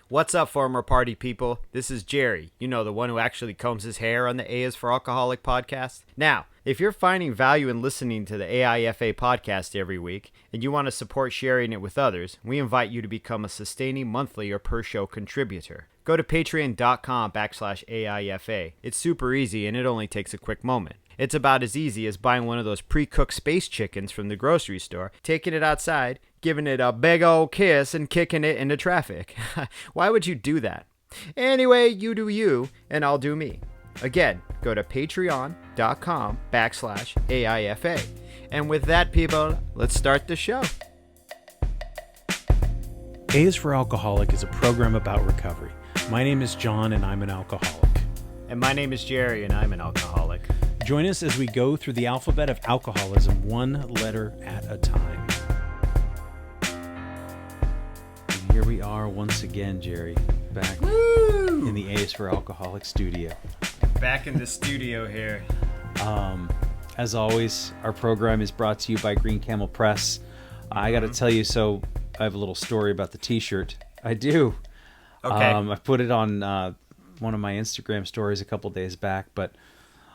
What's up, former party people? This is Jerry, you know, the one who actually combs his hair on the A is for Alcoholic podcast. Now, if you're finding value in listening to the AIFA podcast every week and you want to support sharing it with others, we invite you to become a sustaining monthly or per show contributor. Go to patreon.com/AIFA. It's super easy and it only takes a quick moment. It's about as easy as buying one of those pre-cooked space chickens from the grocery store, taking it outside, giving it a big old kiss, and kicking it into traffic. Why would you do that? Anyway, you do you, and I'll do me. Again, go to patreon.com/AIFA. And with that, people, let's start the show. A is for Alcoholic is a program about recovery. My name is John, and I'm an alcoholic. And my name is Jerry, and I'm an alcoholic. Join us as we go through the alphabet of alcoholism, one letter at a time. And here we are once again, Jerry, back in the A is for Alcoholic studio. Back in the studio here. As always, our program is brought to you by Green Camel Press. I got to tell you, so I have a little story about the t-shirt. I do. Okay. I put it on one of my Instagram stories a couple days back, but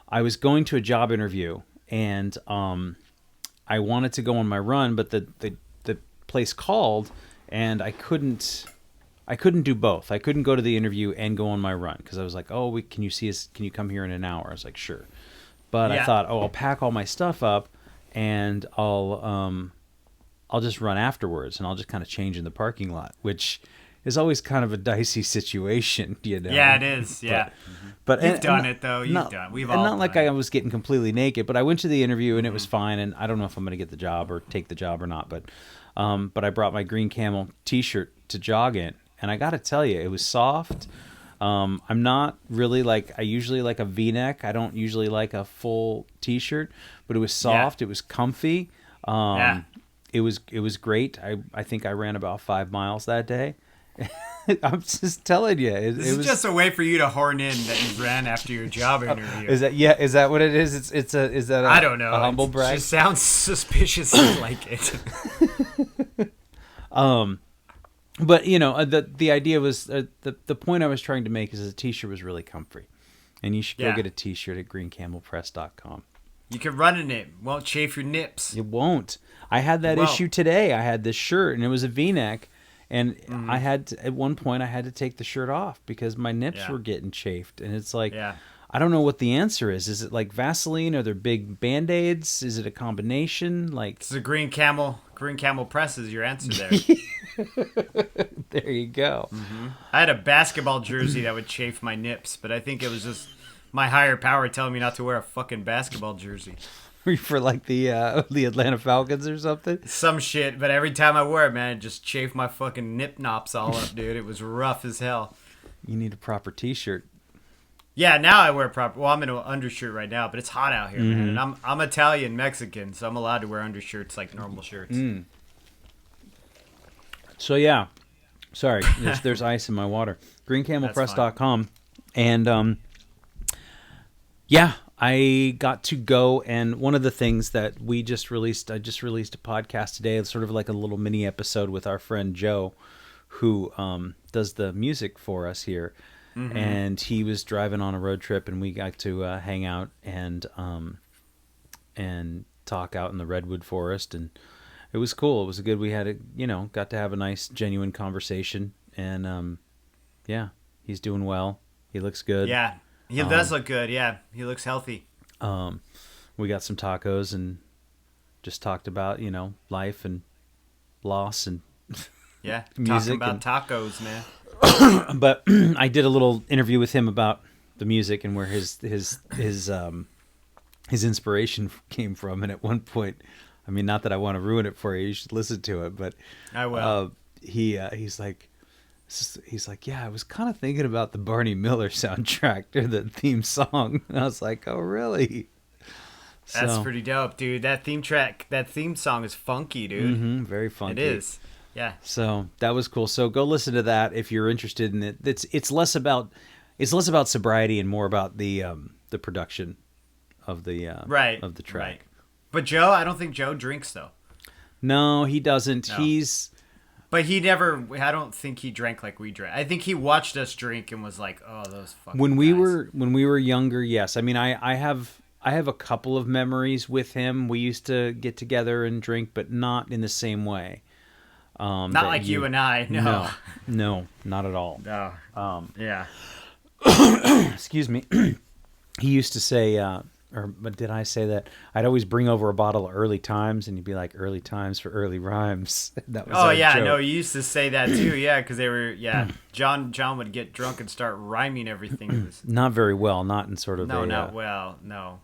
I was going to a job interview, and I wanted to go on my run, but the place called, and I couldn't do both. I couldn't go to the interview and go on my run because I was like, "Oh, can you see us? Can you come here in an hour?" I was like, "Sure," but I thought, "Oh, I'll pack all my stuff up, and I'll just run afterwards, and I'll just kind of change in the parking lot," which is always kind of a dicey situation, you know. Yeah, it is. Yeah, but you've done it though. We've all done it. Not like I was getting completely naked, but I went to the interview and it was fine. And I don't know if I'm going to get the job or take the job or not. But I brought my Green Camel T-shirt to jog in, and I got to tell you, it was soft. I'm not really I usually like a V-neck. I don't usually like a full T-shirt, but it was soft. Yeah. It was comfy. It was great. I think I ran about 5 miles that day. I'm just telling you. This is just a way for you to horn in that you ran after your job interview. Is that what it is? Is that I don't know. A humble brag? It just sounds suspiciously like it. But you know, the idea was the point I was trying to make is the t-shirt was really comfy, and you should go get a t-shirt at greencamelpress.com. You can run in it. Won't chafe your nips. It won't. I had that issue today. I had this shirt and it was a V-neck. And I had to, at one point I had to take the shirt off because my nips were getting chafed. And it's like, I don't know what the answer is. Is it like Vaseline? Are there big Band-Aids? Is it a combination? It's a Green Camel Press is your answer there. There you go. Mm-hmm. I had a basketball jersey that would chafe my nips, but I think it was just my higher power telling me not to wear a fucking basketball jersey. For like the Atlanta Falcons or something? Some shit, but every time I wore it, man, it just chafed my fucking nip nops all up, dude. It was rough as hell. You need a proper t-shirt. Yeah, now I wear proper. Well, I'm in an undershirt right now, but it's hot out here, man. And I'm Italian Mexican, so I'm allowed to wear undershirts like normal shirts. So yeah, sorry, there's ice in my water. GreenCamelPress.com, and I got to go, and one of the things that I just released a podcast today. It's sort of like a little mini episode with our friend Joe, who does the music for us here. Mm-hmm. And he was driving on a road trip, and we got to hang out and talk out in the redwood forest, and it was cool. It was good. We had got to have a nice, genuine conversation, and he's doing well. He looks good. Yeah. He does look good, yeah. He looks healthy. We got some tacos and just talked about, life and loss and music. Talking about tacos, man. But I did a little interview with him about the music and where his inspiration came from. And at one point, I mean, not that I want to ruin it for you, you should listen to it, but I will. He's like, yeah, I was kind of thinking about the Barney Miller soundtrack or the theme song. And I was like, oh, really? That's pretty dope, dude. That theme song is funky, dude. Mm-hmm, very funky. It is. Yeah. So that was cool. So go listen to that if you're interested in it. It's less about sobriety and more about the production of the of the track. Right. But Joe, I don't think Joe drinks though. No, he doesn't. No. He's But he never. I don't think he drank like we drank. I think he watched us drink and was like, "Oh, those fucking When we guys." were younger, yes. I mean, I have a couple of memories with him. We used to get together and drink, but not in the same way. Not like you and I. No. No, not at all. No. Yeah. Excuse me. He used to say, but did I say that? I'd always bring over a bottle of Early Times, and he'd be like, "Early Times for early rhymes." That was our joke. No, you used to say that too. Yeah, because they were. Yeah, John would get drunk and start rhyming everything. It was, Not very well, not in sort of no, a, not well. No.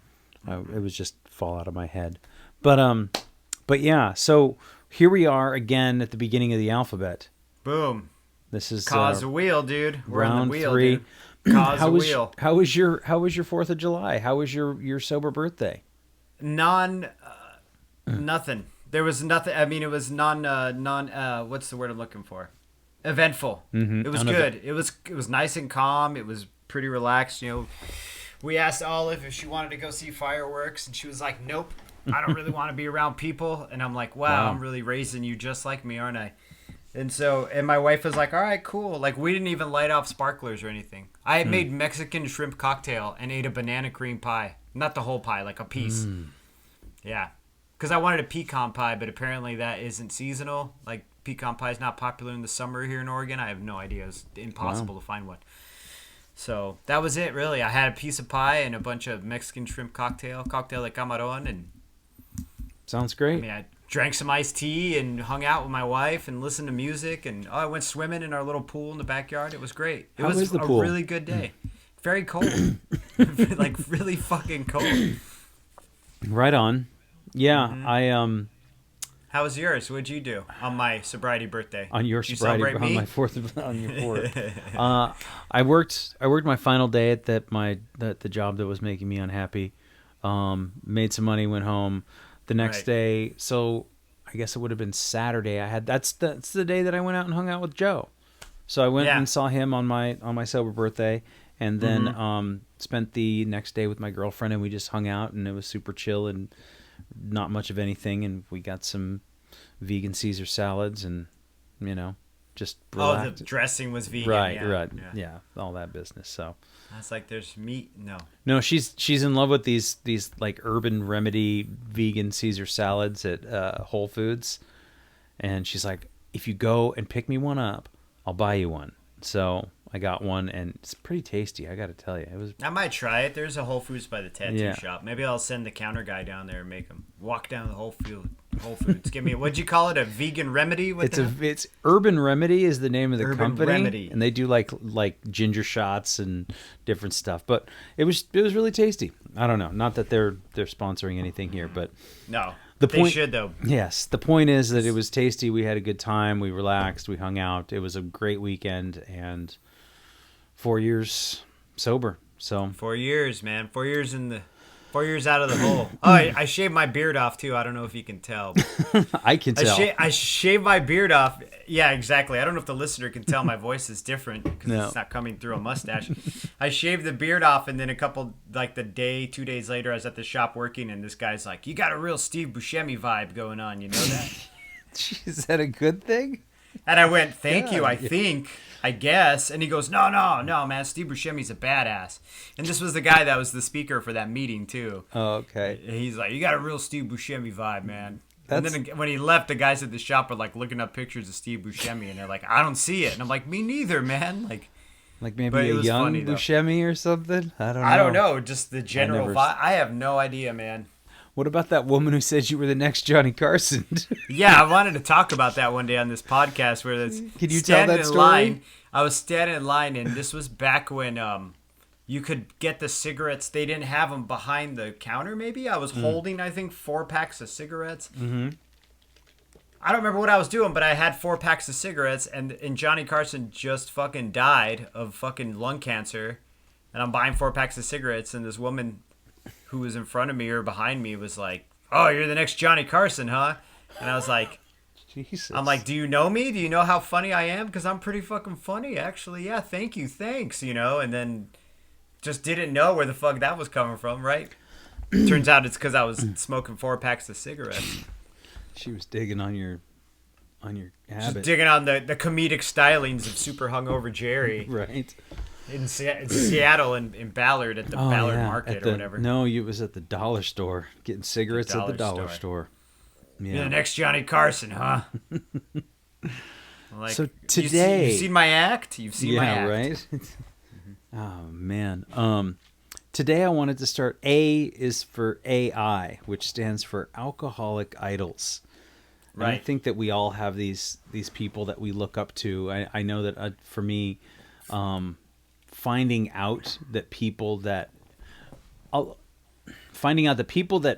it was just fall out of my head. But yeah, so here we are again at the beginning of the alphabet. Boom. This is Cause a wheel, dude. We're on round the wheel, 3. dude. Cause a wheel. How was your 4th of July? How was your sober birthday? Nothing. There was nothing. I mean, it was what's the word I'm looking for? Eventful. Mm-hmm. It was good. It was nice and calm. It was pretty relaxed. You know, we asked Olive if she wanted to go see fireworks, and she was like, "Nope, I don't really want to be around people." And I'm like, wow, I'm really raising you just like me, aren't I? And my wife was like, all right, cool. Like, we didn't even light off sparklers or anything. I had made Mexican shrimp cocktail and ate a banana cream pie. Not the whole pie, like a piece. Yeah. Because I wanted a pecan pie, but apparently that isn't seasonal. Like, pecan pie is not popular in the summer here in Oregon. I have no idea. It's impossible to find one. So that was it, really. I had a piece of pie and a bunch of Mexican shrimp cocktail de camarón, and Sounds great. I mean, I drank some iced tea and hung out with my wife and listened to music, and I went swimming in our little pool in the backyard. It was great. It was the a pool? really good day. Very cold. Like, really fucking cold. Right on. Yeah, How was yours? What'd you do on my sobriety birthday? on your Did you sobriety celebrate on me? my 4th on your 4th. I worked my final day at the job that was making me unhappy. Made some money, went home. The next Right. day, so I guess it would have been Saturday. That's the day that I went out and hung out with Joe. So I went and saw him on my sober birthday, and then spent the next day with my girlfriend, and we just hung out, and it was super chill and not much of anything, and we got some vegan Caesar salads, and just relaxed. Oh, the dressing was vegan. Right, yeah. yeah, all that business. So I was like, there's meat? no, she's in love with these like Urban Remedy vegan Caesar salads at Whole Foods, and she's like, if you go and pick me one up, I'll buy you one. So I got one, and it's pretty tasty. I got to tell you, it was. I might try it. There's a Whole Foods by the tattoo shop. Maybe I'll send the counter guy down there and make him walk down the Whole Foods. Give me what'd you call it? A vegan remedy? It's Urban Remedy is the name of the Urban company, Remedy. and they do like ginger shots and different stuff. But it was really tasty. I don't know, not that they're sponsoring anything here, but No, The they point- should though. yes, the point is that it was tasty. We had a good time. We relaxed. We hung out. It was a great weekend, and 4 years sober. So 4 years, man. 4 years 4 years out of the hole. Oh, I shaved my beard off too. I don't know if you can tell. I can tell. I shaved my beard off. Yeah, exactly. I don't know if the listener can tell my voice is different because No. it's not coming through a mustache. I shaved the beard off, and then the day, 2 days later, I was at the shop working, and this guy's like, "You got a real Steve Buscemi vibe going on. You know that?" Is that a good thing? And I went, "Thank you, Yeah. I guess." And he goes, No, man, Steve Buscemi's a badass. And this was the guy that was the speaker for that meeting, too. Oh, okay. And he's like, "You got a real Steve Buscemi vibe, man." And then when he left, the guys at the shop were like looking up pictures of Steve Buscemi, and they're like, "I don't see it." And I'm like, "Me neither, man." Like Maybe but it a was young funny, though. Buscemi or something? I don't know, just the general never- vibe. I have no idea, man. What about that woman who said you were the next Johnny Carson? Yeah, I wanted to talk about that one day on this podcast where it's Can you tell that in story? line. I was standing in line, and this was back when you could get the cigarettes. They didn't have them behind the counter, maybe. I was holding, I think, 4 packs of cigarettes. Mm-hmm. I don't remember what I was doing, but I had 4 packs of cigarettes, and Johnny Carson just fucking died of fucking lung cancer. And I'm buying 4 packs of cigarettes, and this woman who was in front of me or behind me was like, "Oh, you're the next Johnny Carson, huh?" And I was like, Jesus. I'm like, "Do you know me? Do you know how funny I am? Because I'm pretty fucking funny, actually. Yeah, thank you, thanks, And then just didn't know where the fuck that was coming from, right? Turns out it's because I was smoking 4 packs of cigarettes. She was digging on your Just habit. digging on the comedic stylings of super hungover Jerry Right. in Seattle and in Ballard at the Ballard Market or whatever. No, it was at the dollar store getting cigarettes at the dollar store. store. You're Yeah. the next Johnny Carson, huh? Like, So today, you've seen my act. You've seen my act. right? Oh man. Today I wanted to start. A is for AI, which stands for Alcoholic Idols. And I Right. think that we all have these people that we look up to. I know that for me, finding out that people that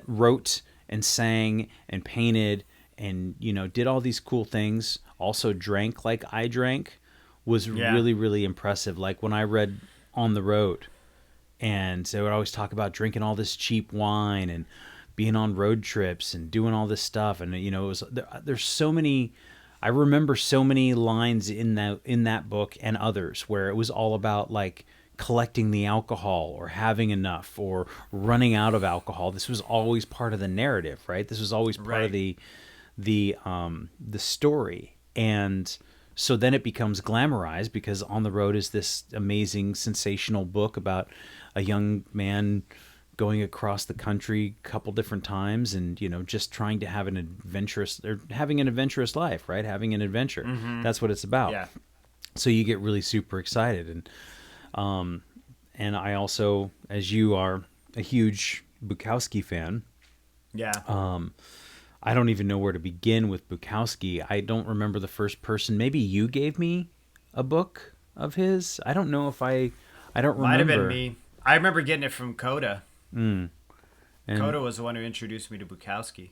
wrote and sang and painted and did all these cool things, also drank like I drank, was really, really impressive. Like when I read On the Road, and they would always talk about drinking all this cheap wine and being on road trips and doing all this stuff. And it was there's so many. I remember so many lines in that book and others where it was all about like collecting the alcohol or having enough or running out of alcohol. This was always part of the narrative, right? This was always part of the story. And so then it becomes glamorized because On the Road is this amazing, sensational book about a young man going across the country a couple different times and, just trying to have having an adventurous life, right? Having an adventure. Mm-hmm. That's what it's about. Yeah. So you get really super excited. And I also, as you are, a huge Bukowski fan. Yeah. I don't even know where to begin with Bukowski. I don't remember the first person. Maybe you gave me a book of his. I don't know if I don't remember. Might have been me. I remember getting it from Coda. And, Coda was the one who introduced me to Bukowski,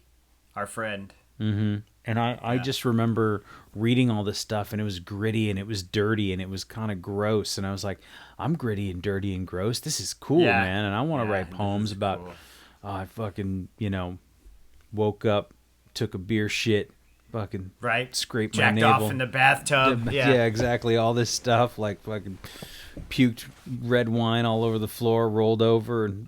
our friend. Mm-hmm. And I just remember reading all this stuff, and it was gritty, and it was dirty, and it was kind of gross. And I was like, I'm gritty and dirty and gross. This is cool, man. And I want to write poems about, I fucking, woke up, took a beer shit, fucking scraped my navel. Jacked off in the bathtub. Yeah, exactly. All this stuff, like fucking puked red wine all over the floor, rolled over, and,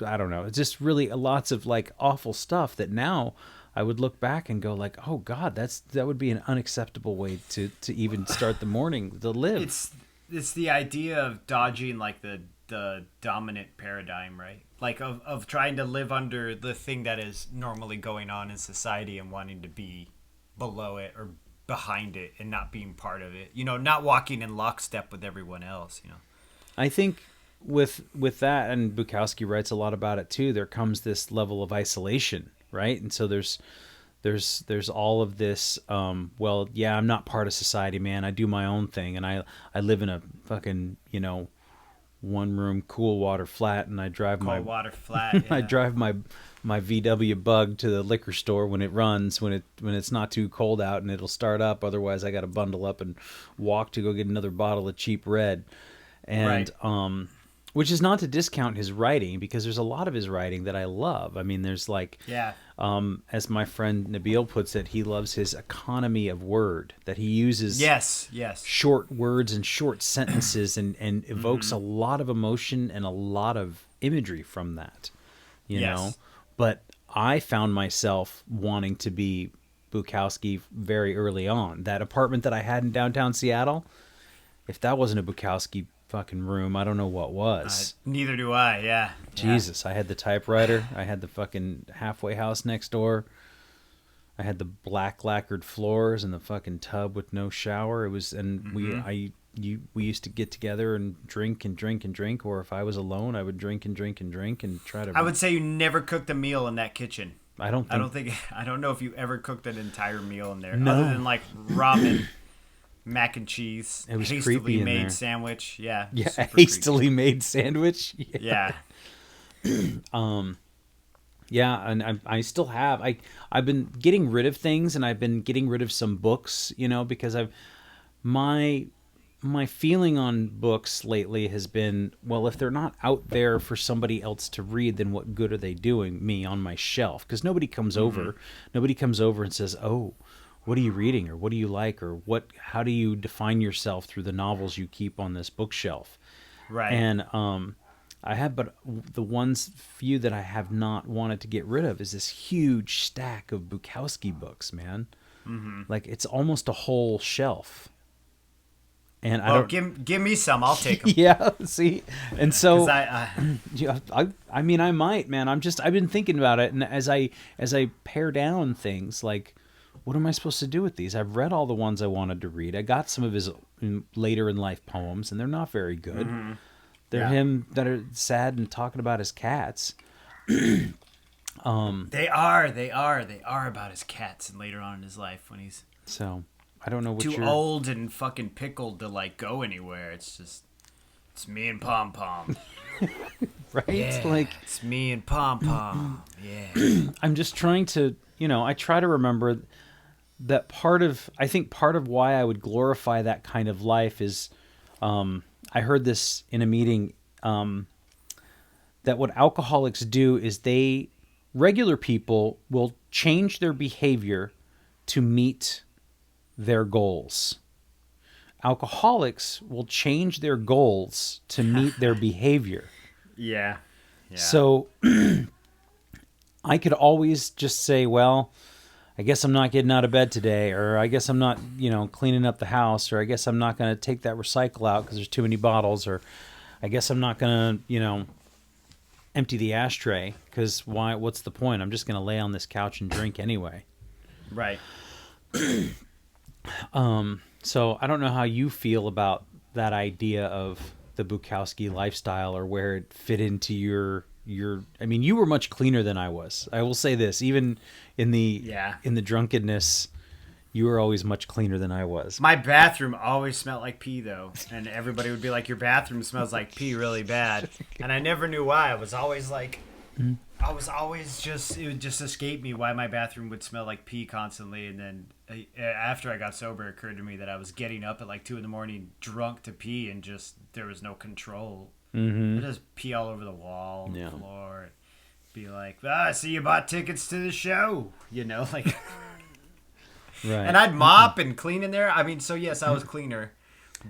I don't know. It's just really lots of like awful stuff that now I would look back and go like, oh God, that would be an unacceptable way to even start the morning, to live. It's the idea of dodging like the dominant paradigm, right? Like of trying to live under the thing that is normally going on in society and wanting to be below it or behind it and not being part of it. Not walking in lockstep with everyone else, I think with that, and Bukowski writes a lot about it too, there comes this level of isolation, right? And so there's all of this, I'm not part of society, man. I do my own thing, and I live in a fucking, one room cool water flat, and I drive water flat. I drive my VW Bug to the liquor store when it runs, when it's not too cold out, and it'll start up. Otherwise, I got to bundle up and walk to go get another bottle of cheap red. And which is not to discount his writing, because there's a lot of his writing that I love. I mean, there's like, as my friend Nabil puts it, he loves his economy of word, that he uses short words and short sentences and evokes a lot of emotion and a lot of imagery from that, you know. But I found myself wanting to be Bukowski very early on. That apartment that I had in downtown Seattle, if that wasn't a Bukowski fucking room, I don't know what was. Neither do I. Jesus, I had the typewriter. I had the fucking halfway house next door. I had the black lacquered floors and the fucking tub with no shower. It was, and we used to get together and drink and drink and drink. Or if I was alone, I would drink and drink and drink and try to. I would say you never cooked a meal in that kitchen. I don't know if you ever cooked an entire meal in there, no. other than like ramen. Mac and cheese. It was hastily creepy in made there. sandwich. Yeah. Hastily made sandwich. Yeah. And I still have. I've been getting rid of things, and I've been getting rid of some books, because my feeling on books lately has been, well, if they're not out there for somebody else to read, then what good are they doing me on my shelf? Because nobody comes over and says, oh, what are you reading, or what do you like, or how do you define yourself through the novels you keep on this bookshelf? Right. And I have, but the few that I have not wanted to get rid of is this huge stack of Bukowski books, man. Mm-hmm. Like it's almost a whole shelf. And Well, give me some. I'll take them. Yeah, see, and so yeah, I mean, I might, man. I've been thinking about it, and as I pare down things, like, what am I supposed to do with these? I've read all the ones I wanted to read. I got some of his later in life poems, and they're not very good. Mm-hmm. They're him that are sad and talking about his cats. They are about his cats, and later on in his life when he's so. I don't know what too old and fucking pickled to like go anywhere. It's me and Pom Pom. Right? Yeah, like it's me and Pom Pom. Yeah. I'm just trying to, I try to remember that I think part of why I would glorify that kind of life is, I heard this in a meeting, that what alcoholics do is regular people will change their behavior to meet their goals. Alcoholics will change their goals to meet their behavior. Yeah. So I could always just say, well, I guess I'm not getting out of bed today, or I guess I'm not, cleaning up the house, or I guess I'm not going to take that recycle out because there's too many bottles, or I guess I'm not going to, empty the ashtray because why? What's the point? I'm just going to lay on this couch and drink anyway. Right. So I don't know how you feel about that idea of the Bukowski lifestyle, or where it fit into your. I mean, you were much cleaner than I was. I will say this, even in the drunkenness, you were always much cleaner than I was. My bathroom always smelled like pee, though, and everybody would be like, "Your bathroom smells like pee really bad," and I never knew why. I was always like. It would just escape me why my bathroom would smell like pee constantly. And then after I got sober, it occurred to me that I was getting up at like 2 a.m. drunk to pee, and just there was no control. Mm-hmm. I'd just pee all over the wall, the floor, and be like, I see you bought tickets to the show, like. Right. And I'd mop and clean in there. I mean, so yes, I was cleaner.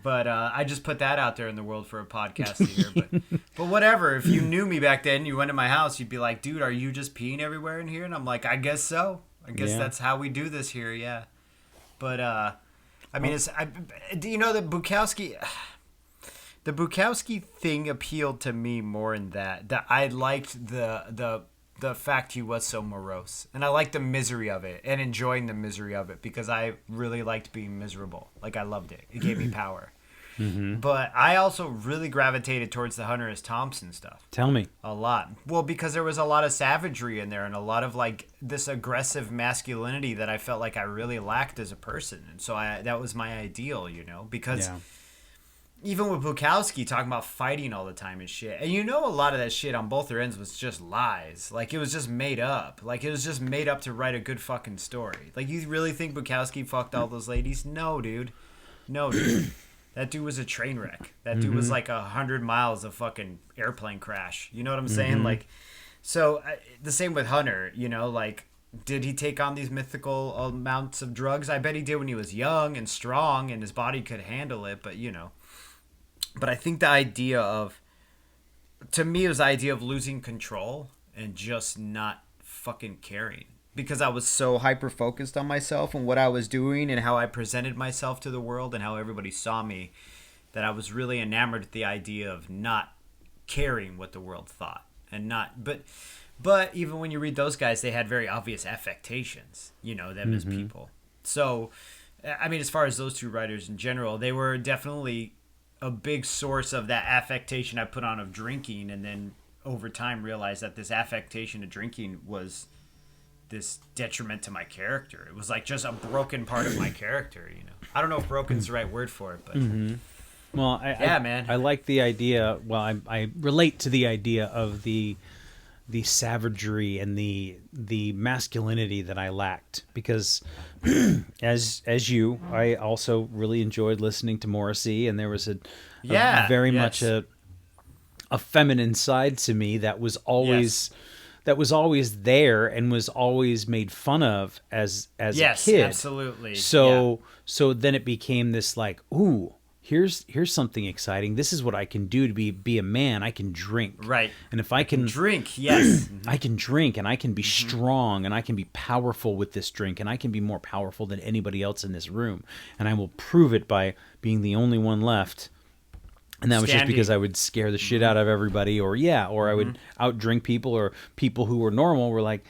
But I just put that out there in the world for a podcast here. But whatever. If you knew me back then, you went to my house, you'd be like, dude, are you just peeing everywhere in here? And I'm like, I guess so. I guess that's how we do this here, yeah. But, I mean, do you know that the Bukowski thing appealed to me more in that I liked the fact he was so morose. And I liked the misery of it and enjoying the misery of it because I really liked being miserable. Like, I loved it. It gave me power. Mm-hmm. But I also really gravitated towards the Hunter S. Thompson stuff. Tell me. A lot. Well, because there was a lot of savagery in there and a lot of, like, this aggressive masculinity that I felt like I really lacked as a person. And so that was my ideal, because... Yeah. Even with Bukowski talking about fighting all the time and shit. And a lot of that shit on both their ends was just lies. Like, it was just made up. Like, it was just made up to write a good fucking story. Like, you really think Bukowski fucked all those ladies? No, dude. That dude was a train wreck. That dude was like 100 miles of fucking airplane crash. You know what I'm saying? Like, so the same with Hunter, like, did he take on these mythical amounts of drugs? I bet he did when he was young and strong and his body could handle it, but But I think to me, it was the idea of losing control and just not fucking caring. Because I was so hyper-focused on myself and what I was doing and how I presented myself to the world and how everybody saw me, that I was really enamored with the idea of not caring what the world thought. But even when you read those guys, they had very obvious affectations, them as people. So, I mean, as far as those two writers in general, they were definitely... a big source of that affectation I put on of drinking, and then over time realized that this affectation of drinking was this detriment to my character. It was like just a broken part of my character, I don't know if broken's the right word for it, but well, I like the idea. Well, I relate to the idea of the savagery and the masculinity that I lacked, because as you, I also really enjoyed listening to Morrissey, and there was very much a feminine side to me that was always there and was always made fun of as a kid. Absolutely. So then it became this like, ooh, here's something exciting. This is what I can do to be a man. I can drink. Right. And if I can drink, yes. I can drink and I can be strong and I can be powerful with this drink and I can be more powerful than anybody else in this room. And I will prove it by being the only one left. And that was just because I would scare the shit out of everybody, or I would outdrink people, or people who were normal were like,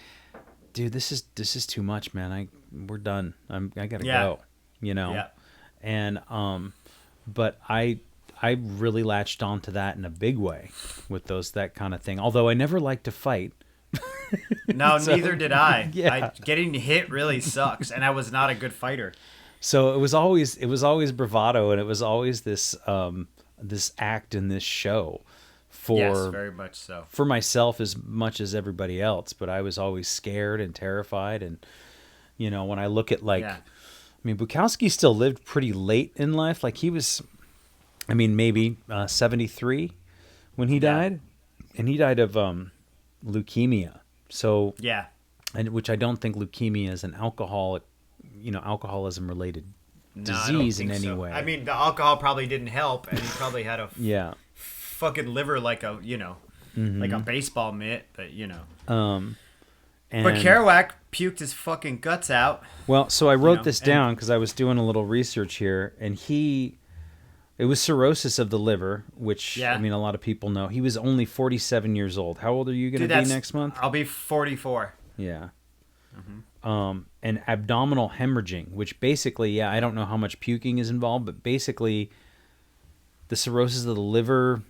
dude, this is too much, man. We're done. I gotta go. You know? Yeah. And but I really latched onto that in a big way with that kind of thing. Although I never liked to fight. No, neither did I. Yeah. Getting hit really sucks, and I was not a good fighter. So it was always bravado, and it was always this this act in this show Yes, very much so. for myself as much as everybody else. But I was always scared and terrified, and you know, when I look at I mean, Bukowski still lived pretty late in life. Like he was, I mean, maybe 73 when he died, and he died of leukemia. So and which I don't think leukemia is an alcoholism related disease in any way. I mean, the alcohol probably didn't help, and he probably had a fucking liver like a like a baseball mitt, but And, but Kerouac puked his fucking guts out. Well, so I wrote this down because I was doing a little research here, and it was cirrhosis of the liver, which I mean, a lot of people know. He was only 47 years old. How old are you going to be next month? I'll be 44. Yeah. And abdominal hemorrhaging, which basically, I don't know how much puking is involved, but basically the cirrhosis of the liver,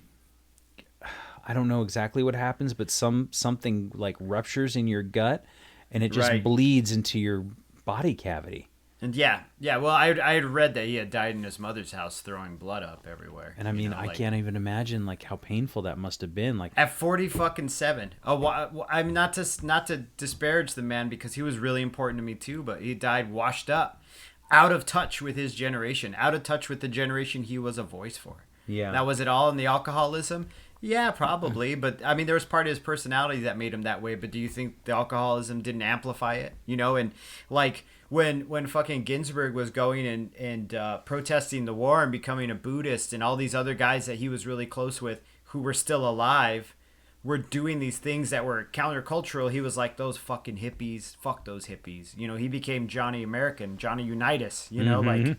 I don't know exactly what happens, but something like ruptures in your gut and it just bleeds into your body cavity. And well, I had read that he had died in his mother's house throwing blood up everywhere. And I mean, I can't even imagine like how painful that must have been. Like at 47. Oh, I'm not to disparage the man because he was really important to me too, but he died washed up, out of touch with his generation, out of touch with the generation he was a voice for. Yeah. Now, was it all in the alcoholism? Yeah, probably. But I mean, there was part of his personality that made him that way. But do you think the alcoholism didn't amplify it? And like when fucking Ginsburg was going and protesting the war and becoming a Buddhist, and all these other guys that he was really close with who were still alive were doing these things that were countercultural, he was like, those fucking hippies, fuck those hippies. He became Johnny American, Johnny Unitas, like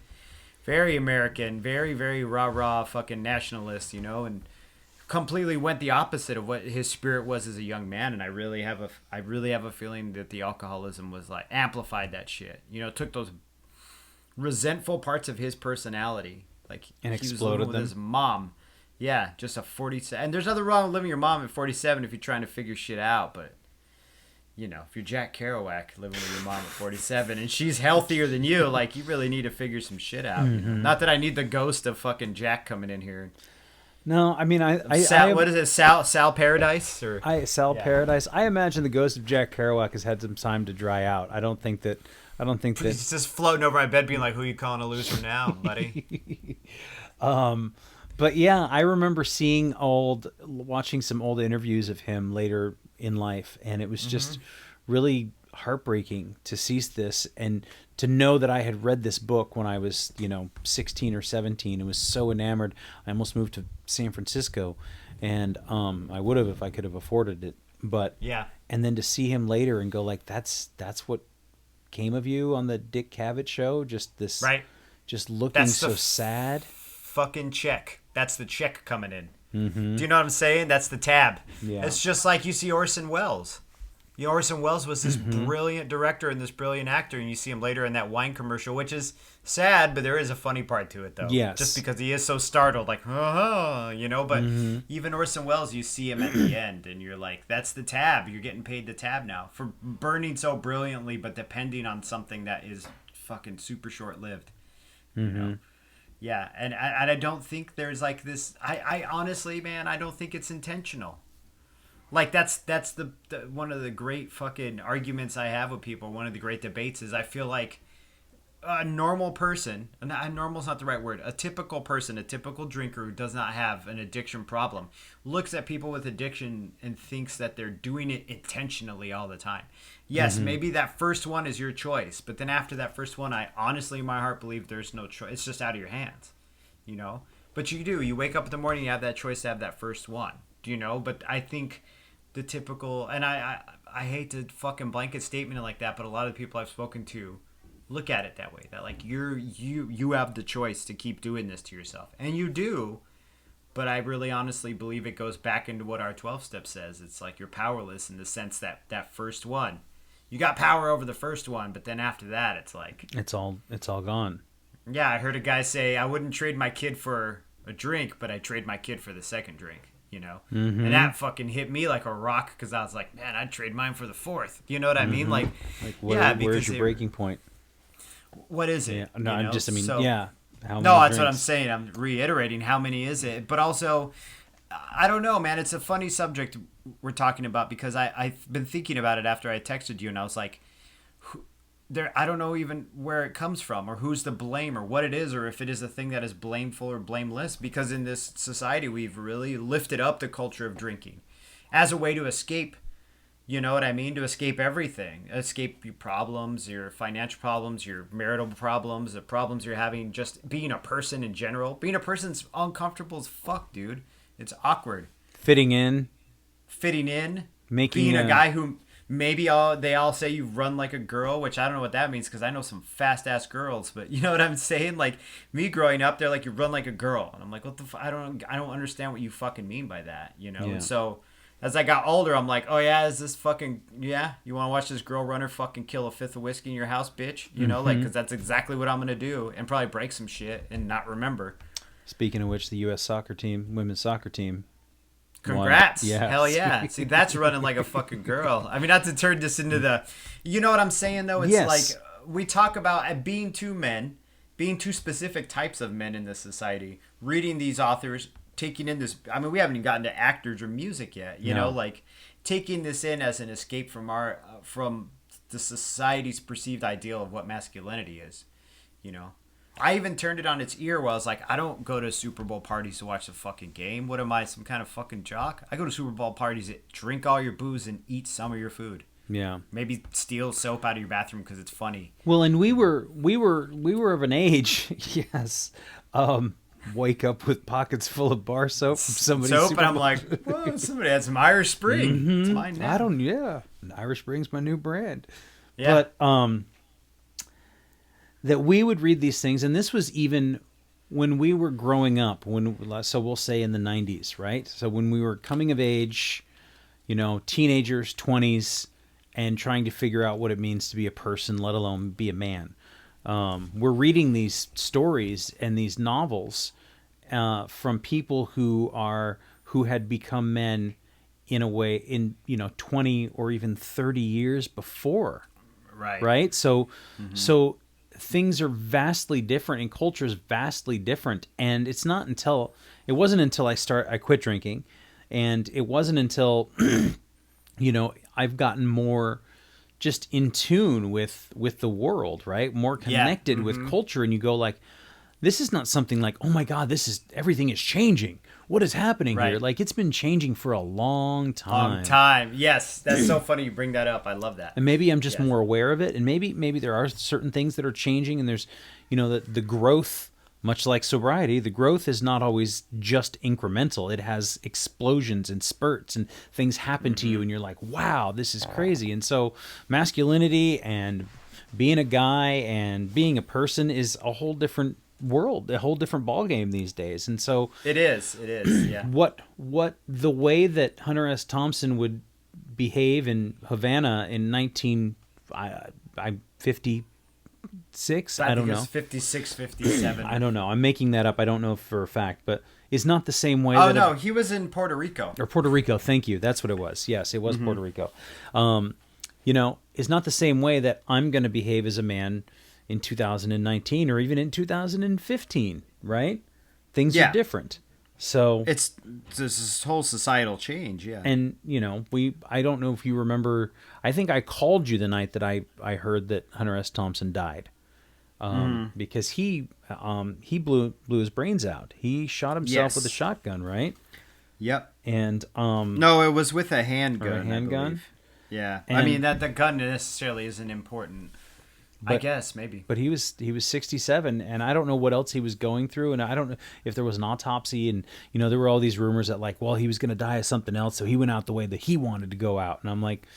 very American, very, very rah-rah fucking nationalist, and completely went the opposite of what his spirit was as a young man. And I really have a feeling that the alcoholism was like amplified that shit. Took those resentful parts of his personality, like and he was exploded living with them. his mom. Yeah, just a 47. And there's nothing wrong with living with your mom at 47 if you're trying to figure shit out. But if you're Jack Kerouac living with your mom at 47 and she's healthier than you, like you really need to figure some shit out. Not that I need the ghost of fucking Jack coming in here. No, I mean, what is it, Sal Paradise? Paradise. I imagine the ghost of Jack Kerouac has had some time to dry out. I don't think that. He's just floating over my bed, being like, "Who you calling a loser now, buddy?" But yeah, I remember watching some old interviews of him later in life, and it was just really heartbreaking to see this and to know that I had read this book when I was 16 or 17 and was so enamored I almost moved to San Francisco, and I would have if I could have afforded it, but and then to see him later and go like, that's what came of you on the Dick Cavett show, just looking so sad. Fucking check, that's the check coming in. Do you know what I'm saying? That's the tab. It's just like you see Orson Welles. Orson Welles was this brilliant director and this brilliant actor, and you see him later in that wine commercial, which is sad, but there is a funny part to it, though. Yes. Just because he is so startled, like, but even Orson Welles, you see him at the end, and you're like, that's the tab. You're getting paid the tab now for burning so brilliantly, but depending on something that is fucking super short-lived. Yeah, and I don't think there's like this. I honestly, man, I don't think it's intentional. Like that's the one of the great fucking arguments I have with people. One of the great debates is I feel like a normal person, normal's not the right word, a typical person, a typical drinker who does not have an addiction problem, looks at people with addiction and thinks that they're doing it intentionally all the time. Yes, maybe that first one is your choice, but then after that first one, I honestly in my heart believe there's no choice. It's just out of your hands. you know. But you do. You wake up in the morning, you have that choice to have that first one, do you know? But I think the typical, and I hate to fucking blanket statement it like that, but a lot of the people I've spoken to look at it that way. That like you have the choice to keep doing this to yourself, and you do. But I really honestly believe it goes back into what our 12 step says. It's like you're powerless in the sense that that first one, you got power over the first one, but then after that, it's like it's all gone. Yeah, I heard a guy say, I wouldn't trade my kid for a drink, but I'd trade my kid for the second drink, you know? Mm-hmm. And that fucking hit me like a rock because I was like, man, I'd trade mine for the fourth. You know what I mean? Like where's your breaking point? What is it? Yeah, no, you know? How no, many that's what I'm drinks? saying. I'm reiterating how many is it. But also, I don't know, man. It's a funny subject we're talking about because I've been thinking about it after I texted you, and I was like, I don't know even where it comes from or who's to blame or what it is or if it is a thing that is blameful or blameless, because in this society we've really lifted up the culture of drinking as a way to escape, you know what I mean, to escape everything, escape your problems, your financial problems, your marital problems, the problems you're having, just being a person in general. Being a person's uncomfortable as fuck, dude. It's awkward. Fitting in, being a guy who maybe they all say you run like a girl, which I don't know what that means because I know some fast ass girls, but you know what I'm saying? Like me growing up, they're like, you run like a girl, and I'm like, what the? I don't understand what you fucking mean by that, you know? Yeah. And so as I got older, I'm like, oh yeah, is this fucking you want to watch this girl runner fucking kill a fifth of whiskey in your house, bitch? You know, like because that's exactly what I'm gonna do, and probably break some shit and not remember. Speaking of which, the U.S. soccer team, women's soccer team. Congrats. Yes. Hell yeah. See, that's running like a fucking girl. I mean, not to turn this into the, you know what I'm saying though? It's Yes. like we talk about being two men, being two specific types of men in this society, reading these authors, taking in this, I mean, we haven't even gotten to actors or music yet, you know, like taking this in as an escape from from the society's perceived ideal of what masculinity is, you know? I even turned it on its ear where I was like, I don't go to Super Bowl parties to watch the fucking game. What am I, some kind of fucking jock? I go to Super Bowl parties to drink all your booze and eat some of your food. Yeah. Maybe steal soap out of your bathroom because it's funny. Well, and we were of an age, yes. Wake up with pockets full of bar soap from somebody's soap, Super and I'm Bowl. like, whoa, somebody had some Irish Spring. It's mine now. Irish Spring's my new brand. Yeah. But that we would read these things, and this was even when we were growing up, so we'll say in the 90s, right? So when we were coming of age, you know, teenagers, 20s, and trying to figure out what it means to be a person, let alone be a man. We're reading these stories and these novels from people who had become men in a way in 20 or even 30 years before. Right? So things are vastly different and culture is vastly different, and it wasn't until I quit drinking, and it wasn't until I've gotten more just in tune with the world, right? More connected with culture, and you go like, this is not something like, oh my God, everything is changing. What is happening here? Like, it's been changing for a long time. Yes, that's so funny you bring that up. I love that. And maybe I'm just more aware of it, and maybe there are certain things that are changing, and there's, the growth, much like sobriety, the growth is not always just incremental. It has explosions and spurts, and things happen to you, and you're like, wow, this is crazy. And so masculinity and being a guy and being a person is a whole different world, a whole different ballgame these days. And so it is yeah. What the way that Hunter S. Thompson would behave in Havana in 1956, I don't know, 56, 57. I don't know, I'm making that up, I don't know for a fact, but is not the same way he was in Puerto Rico. Thank you, that's what it was. Yes, it was Puerto Rico. It's not the same way that I'm going to behave as a man in 2019 or even in 2015, right? Things are different. So it's this whole societal change, yeah. And I don't know if you remember, I think I called you the night that I heard that Hunter S. Thompson died. Because he blew his brains out. He shot himself with a shotgun, right? Yep. And no, it was with a handgun. Or a handgun? Yeah. And, I mean that the gun necessarily isn't important. I guess maybe. But he was 67, and I don't know what else he was going through, and I don't know if there was an autopsy, and there were all these rumors that like, well, he was going to die of something else, so he went out the way that he wanted to go out, and I'm like,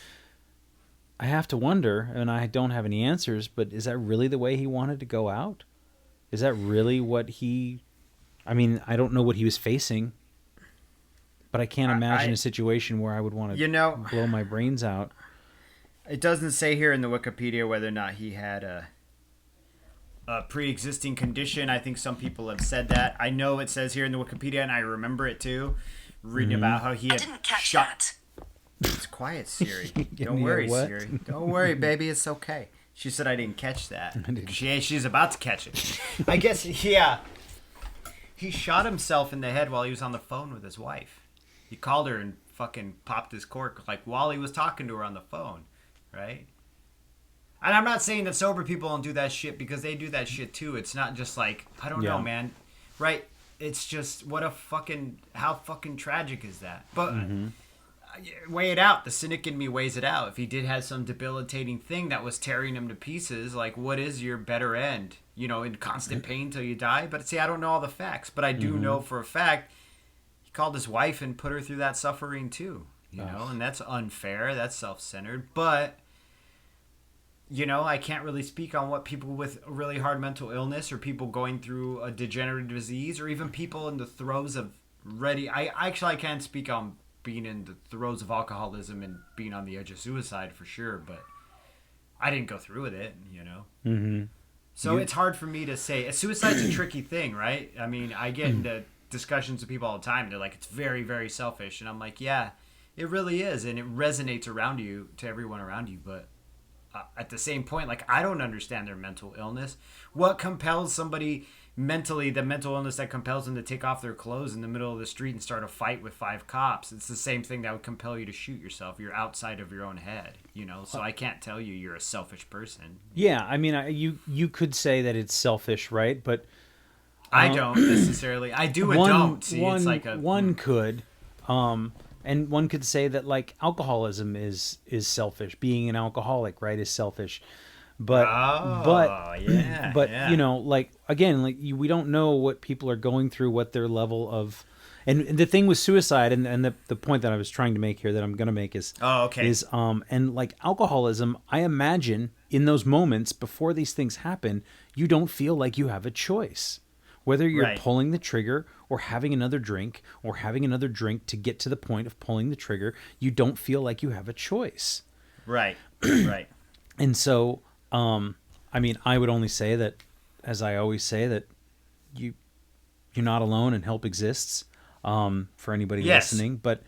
I have to wonder, and I don't have any answers, but is that really the way he wanted to go out? Is that really what he? I mean, I don't know what he was facing, but I can't imagine a situation where I would want to blow my brains out. It doesn't say here in the Wikipedia whether or not he had a pre-existing condition. I think some people have said that. I know it says here in the Wikipedia, and I remember it too, reading about how he had shot. It's quiet, Siri. Don't worry, Siri. Don't worry, baby. It's okay. She said I didn't catch that. She's about to catch it. I guess, yeah. He shot himself in the head while he was on the phone with his wife. He called her and fucking popped his cork like while he was talking to her on the phone. Right? And I'm not saying that sober people don't do that shit, because they do that shit too. It's not just like, I don't know, man. Right? It's just, how fucking tragic is that? But weigh it out. The cynic in me weighs it out. If he did have some debilitating thing that was tearing him to pieces, like, what is your better end? In constant pain till you die? But see, I don't know all the facts, but I do know for a fact he called his wife and put her through that suffering too. And that's unfair. That's self-centered. But I can't really speak on what people with a really hard mental illness, or people going through a degenerative disease, or even people in the throes of I can't speak on being in the throes of alcoholism and being on the edge of suicide for sure, but I didn't go through with it, So it's hard for me to say. Suicide's a tricky thing, right? I mean, I get into discussions with people all the time. They're like, it's very, very selfish. And I'm like, yeah, it really is. And it resonates around you, to everyone around you. But at the same point, like, I don't understand their mental illness. What compels somebody mentally, the mental illness that compels them to take off their clothes in the middle of the street and start a fight with 5 cops? It's the same thing that would compel you to shoot yourself. You're outside of your own head, so I can't tell you you're a selfish person. Yeah, I mean, you could say that it's selfish, right? But I don't necessarily. I do and don't. See, it's like one could, and one could say that like alcoholism is selfish. Being an alcoholic, right, is selfish. But like, again, like we don't know what people are going through, what their level of, and the thing with suicide, and the point that I was trying to make here, that I'm going to make is, and like alcoholism, I imagine in those moments before these things happen, you don't feel like you have a choice. Whether you're pulling the trigger or having another drink to get to the point of pulling the trigger, you don't feel like you have a choice. Right. And so, I mean, I would only say that, as I always say, that you're not alone and help exists, for anybody listening. But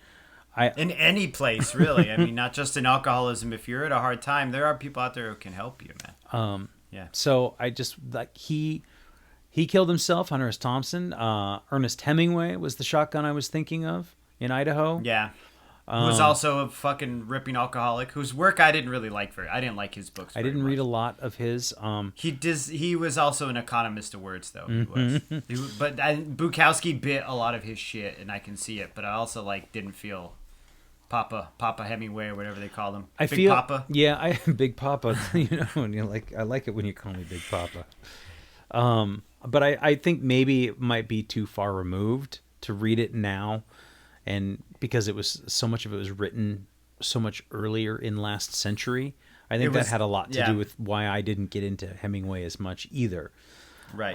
in any place, really. I mean, not just in alcoholism. If you're at a hard time, there are people out there who can help you, man. So I just, like, he killed himself, Hunter S. Thompson. Ernest Hemingway was the shotgun I was thinking of in Idaho. Yeah. Who was also a fucking ripping alcoholic, whose work I didn't really like. I didn't like his books. I didn't read a lot of his. He was also an economist of words, though. He was. But Bukowski bit a lot of his shit, and I can see it. But I also didn't feel Papa Hemingway or whatever they call him. Big Papa. Yeah, Big Papa. And you're like, I like it when you call me Big Papa. But I think maybe it might be too far removed to read it now. And because so much of it was written so much earlier in last century, I think that had a lot to do with why I didn't get into Hemingway as much either. Right.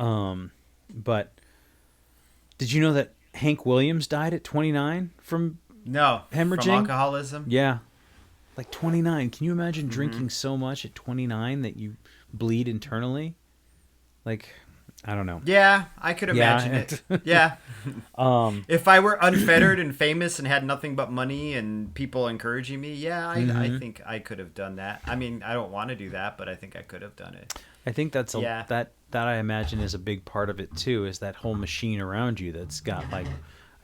But did you know that Hank Williams died at 29 from hemorrhaging? From alcoholism? Yeah. Like 29. Can you imagine drinking so much at 29 that you bleed internally? Like, I don't know. Yeah, I could imagine it. Yeah. If I were unfettered and famous and had nothing but money and people encouraging me, I think I could have done that. I mean, I don't want to do that, but I think I could have done it. I think that's that I imagine is a big part of it too, is that whole machine around you that's got like,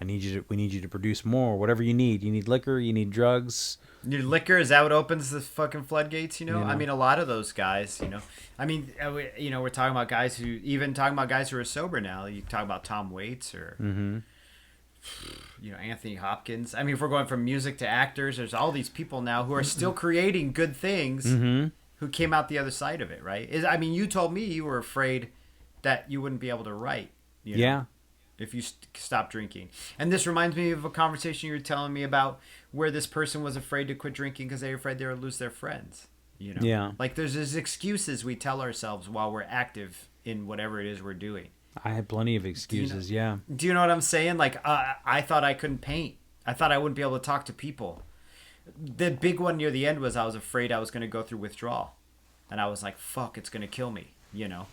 we need you to produce more, whatever you need. You need liquor, you need drugs. Your liquor, is that what opens the fucking floodgates, I mean, a lot of those guys, I mean, we're talking about guys who are sober now. You talk about Tom Waits or, Anthony Hopkins. I mean, if we're going from music to actors, there's all these people now who are still creating good things. who came out the other side of it, right? I mean, you told me you were afraid that you wouldn't be able to write. You know, Yeah. if you stop drinking. And this reminds me of a conversation you were telling me about where this person was afraid to quit drinking because they were afraid they would lose their friends. You know, Yeah. like there's these excuses we tell ourselves while we're active in whatever it is we're doing. I had plenty of excuses. Yeah. Do you know what I'm saying? Like, I thought I couldn't paint. I thought I wouldn't be able to talk to people. The big one near the end was I was afraid I was going to go through withdrawal. And I was like, fuck, it's going to kill me, you know?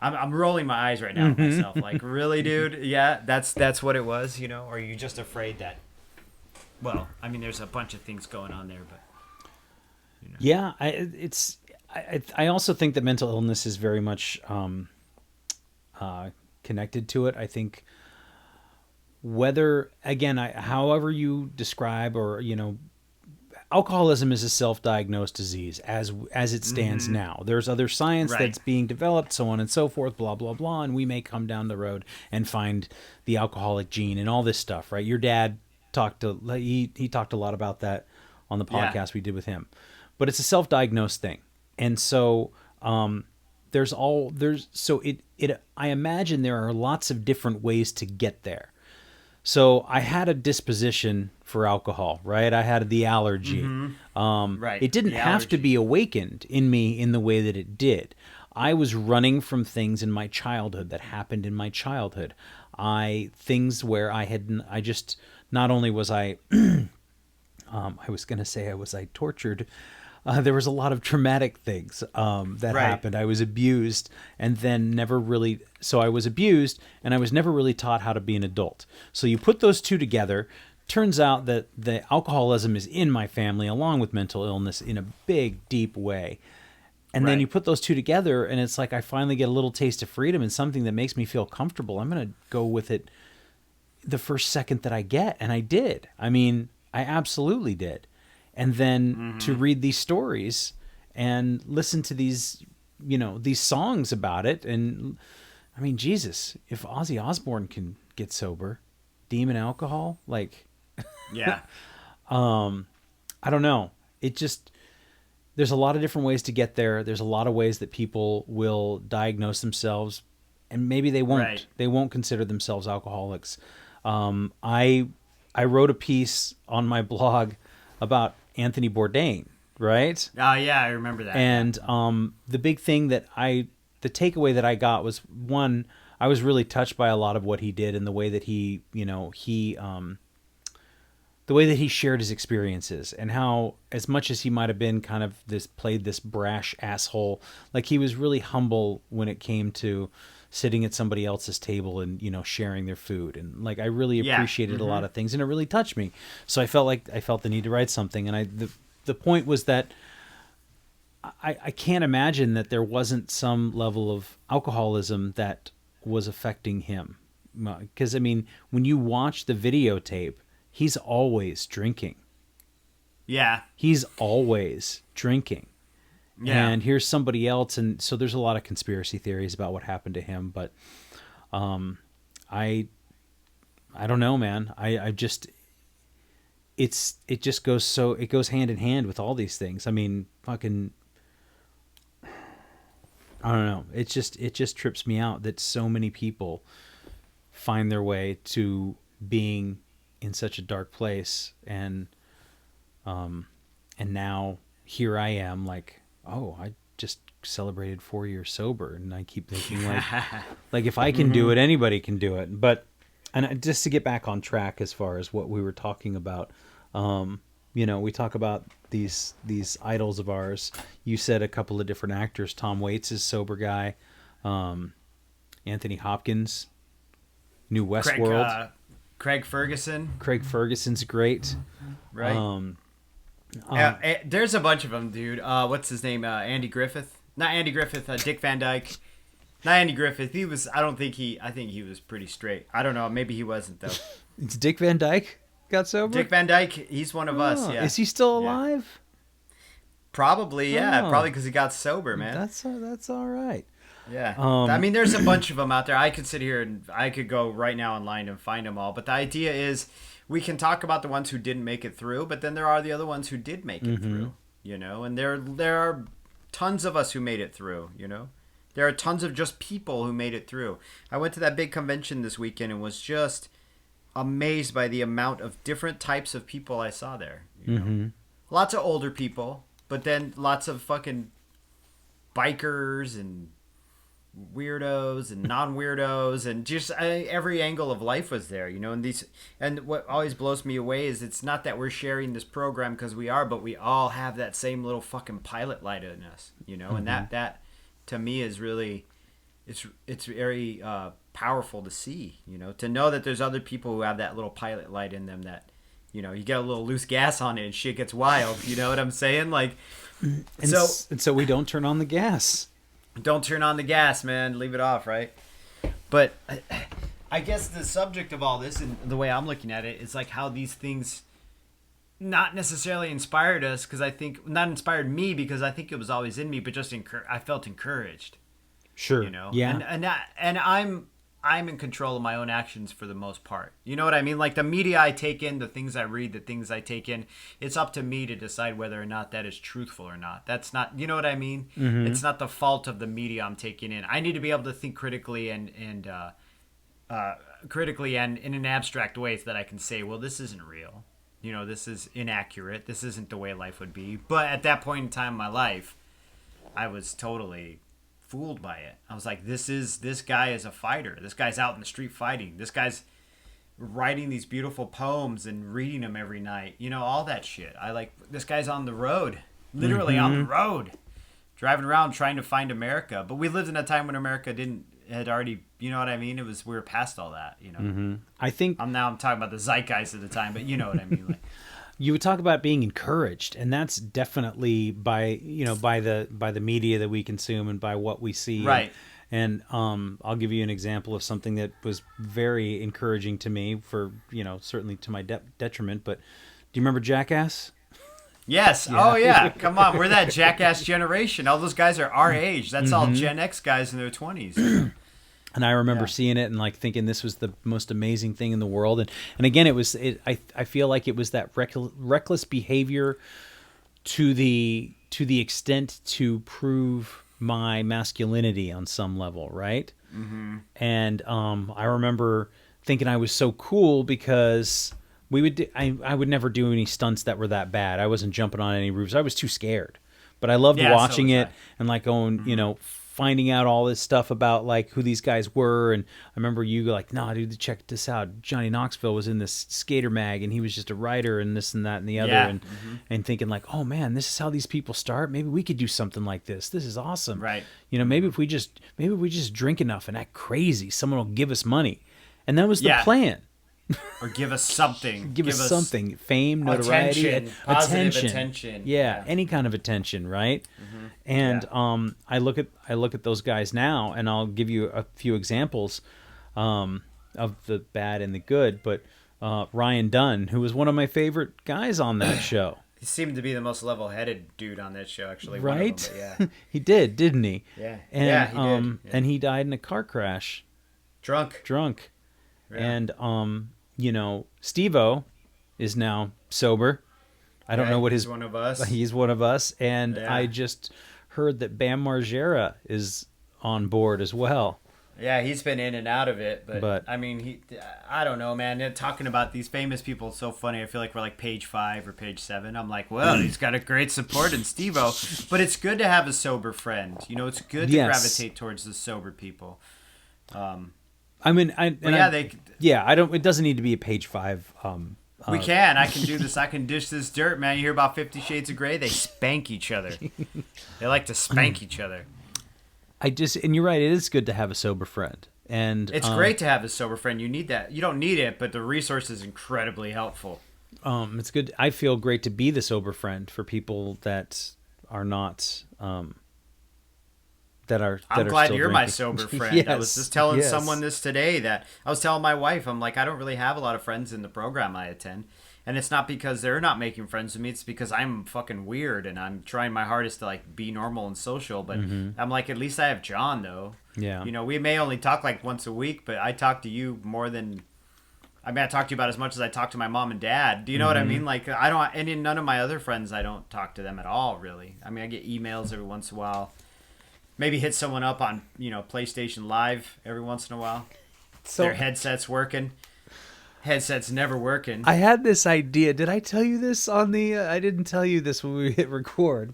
I'm rolling my eyes right now at myself. Like, really, dude? Yeah, that's what it was, you know? Or are you just afraid that... Well, I mean, there's a bunch of things going on there, but... You know. Yeah, I also think that mental illness is very much connected to it. I think whether, again, however you describe or, you know, alcoholism is a self-diagnosed disease as it stands now. There's other science Right. that's being developed, so on and so forth, blah, blah, blah, and we may come down the road and find the alcoholic gene and all this stuff, right? Your dad talked he talked a lot about that on the podcast we did with him. But it's a self-diagnosed thing. And so I imagine there are lots of different ways to get there. So I had a disposition for alcohol, right? I had the allergy. Right. It didn't have to be awakened in me in the way that it did. I was running from things in my childhood that happened in my childhood. Things where not only was I, I was going to say was I tortured. There was a lot of traumatic things that happened. I was abused and then I was abused and I was never really taught how to be an adult. So you put those two together, turns out that the alcoholism is in my family along with mental illness in a big, deep way. And then you put those two together and it's like I finally get a little taste of freedom and something that makes me feel comfortable. I'm going to go with it the first second that I get. And I did. I mean, I absolutely did. And then to read these stories and listen to these songs about it. And I mean, Jesus, if Ozzy Osbourne can get sober, Demon Alcohol, like, Yeah. I don't know. There's a lot of different ways to get there. There's a lot of ways that people will diagnose themselves and maybe they won't, they won't consider themselves alcoholics. I wrote a piece on my blog about Anthony Bourdain, right? Oh, yeah, I remember that. And the big thing the takeaway that I got was, one, I was really touched by a lot of what he did and the way that he shared his experiences and how, as much as he might have been kind of played this brash asshole, like he was really humble when it came to sitting at somebody else's table and, sharing their food. And like, I really appreciated a lot of things and it really touched me. So I felt the need to write something. And the point was that I can't imagine that there wasn't some level of alcoholism that was affecting him. Because, I mean, when you watch the videotape, he's always drinking. Yeah. He's always drinking. Yeah. And here's somebody else. And so there's a lot of conspiracy theories about what happened to him. But I don't know, man. It goes hand in hand with all these things. I mean, fucking, I don't know. It just trips me out that so many people find their way to being in such a dark place. And now here I am, like, oh, I just celebrated 4 years sober. And I keep thinking like if I can do it, anybody can do it. But, and just to get back on track as far as what we were talking about, we talk about these idols of ours. You said a couple of different actors. Tom Waits is sober guy. Anthony Hopkins, new Westworld. Craig Ferguson. Craig Ferguson's great. Right. There's a bunch of them, dude. What's his name? Andy Griffith. Not Andy Griffith. Dick Van Dyke. Not Andy Griffith. I think he was pretty straight. I don't know. Maybe he wasn't, though. It's Dick Van Dyke got sober? Dick Van Dyke. He's one of us, yeah. Is he still alive? Yeah. Probably, yeah. Oh. Probably because he got sober, man. That's all right. Yeah. I mean, there's a bunch of them out there. I could sit here and I could go right now online and find them all. But the idea is we can talk about the ones who didn't make it through, but then there are the other ones who did make it through. and there are tons of us who made it through, There are tons of just people who made it through. I went to that big convention this weekend and was just amazed by the amount of different types of people I saw there. Lots of older people, but then lots of fucking bikers and weirdos and non-weirdos, and just every angle of life was there, and what always blows me away is it's not that we're sharing this program because we are, but we all have that same little fucking pilot light in us, and that to me is really, it's very powerful to see, to know that there's other people who have that little pilot light in them, that you get a little loose gas on it and shit gets wild. You know what I'm saying? Like, so we don't turn on the gas. Don't turn on the gas, man. Leave it off, right? But I guess the subject of all this, and the way I'm looking at it, is like how these things not necessarily inspired us, because I think not inspired me because I think it was always in me, but just I felt encouraged. Sure. Yeah. And I'm in control of my own actions for the most part. You know what I mean? Like the media I take in, the things I read, the things I take in, it's up to me to decide whether or not that is truthful or not. That's not, you know what I mean? It's not the fault of the media I'm taking in. I need to be able to think critically and in an abstract way so that I can say, well, this isn't real. This is inaccurate. This isn't the way life would be. But at that point in time in my life, I was totally fooled by it. I was like, this guy is a fighter. This guy's out in the street fighting. This guy's writing these beautiful poems and reading them every night. All that shit. This guy's on the road, literally on the road, driving around trying to find America. But we lived in a time when America had already, you know what I mean? We were past all that, I think I'm talking about the zeitgeist of the time, but you know what I mean? Like, you would talk about being encouraged, and that's definitely by the media that we consume and by what we see. Right. And I'll give you an example of something that was very encouraging to me, for certainly to my detriment. But do you remember Jackass? Yes. Yeah. Oh yeah. Come on, we're that Jackass generation. All those guys are our age. That's all Gen X guys in their 20s. And I remember seeing it and thinking this was the most amazing thing in the world. And again, I feel like it was that reckless behavior to the extent to prove my masculinity on some level, right? And I remember thinking I was so cool because I would never do any stunts that were that bad. I wasn't jumping on any roofs. I was too scared. But I loved watching it and going, finding out all this stuff about who these guys were. And I remember you go nah, dude, check this out. Johnny Knoxville was in this skater mag and he was just a writer and this and that and the other. And thinking oh man, this is how these people start. Maybe we could do something like this. This is awesome. Right. Maybe if we just drink enough and act crazy, someone will give us money. And that was the plan. Or give us something. give us something. Fame, notoriety, positive attention. Yeah, any kind of attention, right? And I look at those guys now, and I'll give you a few examples of the bad and the good. But Ryan Dunn, who was one of my favorite guys on that show. He seemed to be the most level-headed dude on that show, actually. Right? One of them, He did, didn't he? Yeah. And, he did. Yeah. And he died in a car crash. Drunk. Yeah. And Steve-O is now sober. I don't know what he's one of us. He's one of us, and I just heard that Bam Margera is on board as well. Yeah, he's been in and out of it, but I mean, I don't know, man. Talking about these famous people is so funny. I feel like we're like page 5 or page 7. I'm like, well, he's got a great support in Steve-O, but it's good to have a sober friend. It's good to gravitate towards the sober people. I mean, it doesn't need to be a page 5. I can do this. I can dish this dirt, man. You hear about 50 Shades of Grey? They spank each other. They like to spank each other. And you're right. It is good to have a sober friend, and it's great to have a sober friend. You need that. You don't need it, but the resource is incredibly helpful. It's good. I feel great to be the sober friend for people that are not. I'm glad you're my sober friend. Yes, I was just telling someone this today that I was telling my wife, I'm like, I don't really have a lot of friends in the program I attend. And it's not because they're not making friends with me. It's because I'm fucking weird and I'm trying my hardest to be normal and social. But I'm like, at least I have John though. Yeah. We may only talk once a week, but I talk to you more than I mean, I talk to you about as much as I talk to my mom and dad. Do you know what I mean? Like, I don't, and in none of my other friends, I don't talk to them at all, really. I mean, I get emails every once in a while. Maybe hit someone up on, PlayStation Live every once in a while. So Their headset's working. Headset's never working. I had this idea. Did I tell you this on the? I didn't tell you this when we hit record,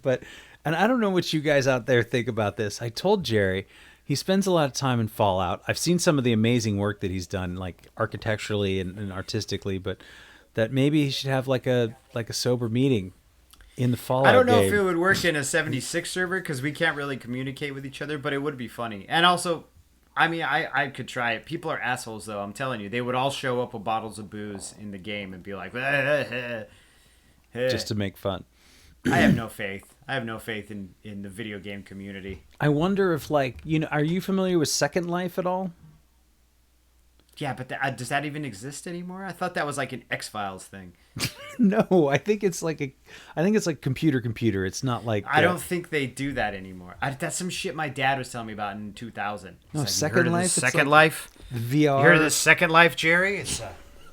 and I don't know what you guys out there think about this. I told Jerry he spends a lot of time in Fallout. I've seen some of the amazing work that he's done, like architecturally and artistically, but that maybe he should have like a sober meeting in the Fallout. I don't know game. if it would work in a 76 server because we can't really communicate with each other, but it would be funny. And also, I mean, I could try it. People are assholes, though. I'm telling you. They would all show up with bottles of booze in the game and be like, just to make fun. I have no faith. I have no faith in the video game community. I wonder if, are you familiar with Second Life at all? Yeah, but does that even exist anymore? I thought that was like an X-Files thing. No, I think it's like computer. It's not like I don't think they do that anymore. That's some shit my dad was telling me about in 2000. No, like, Second Life. Second Life. VR. You heard of this Second Life, Jerry? It's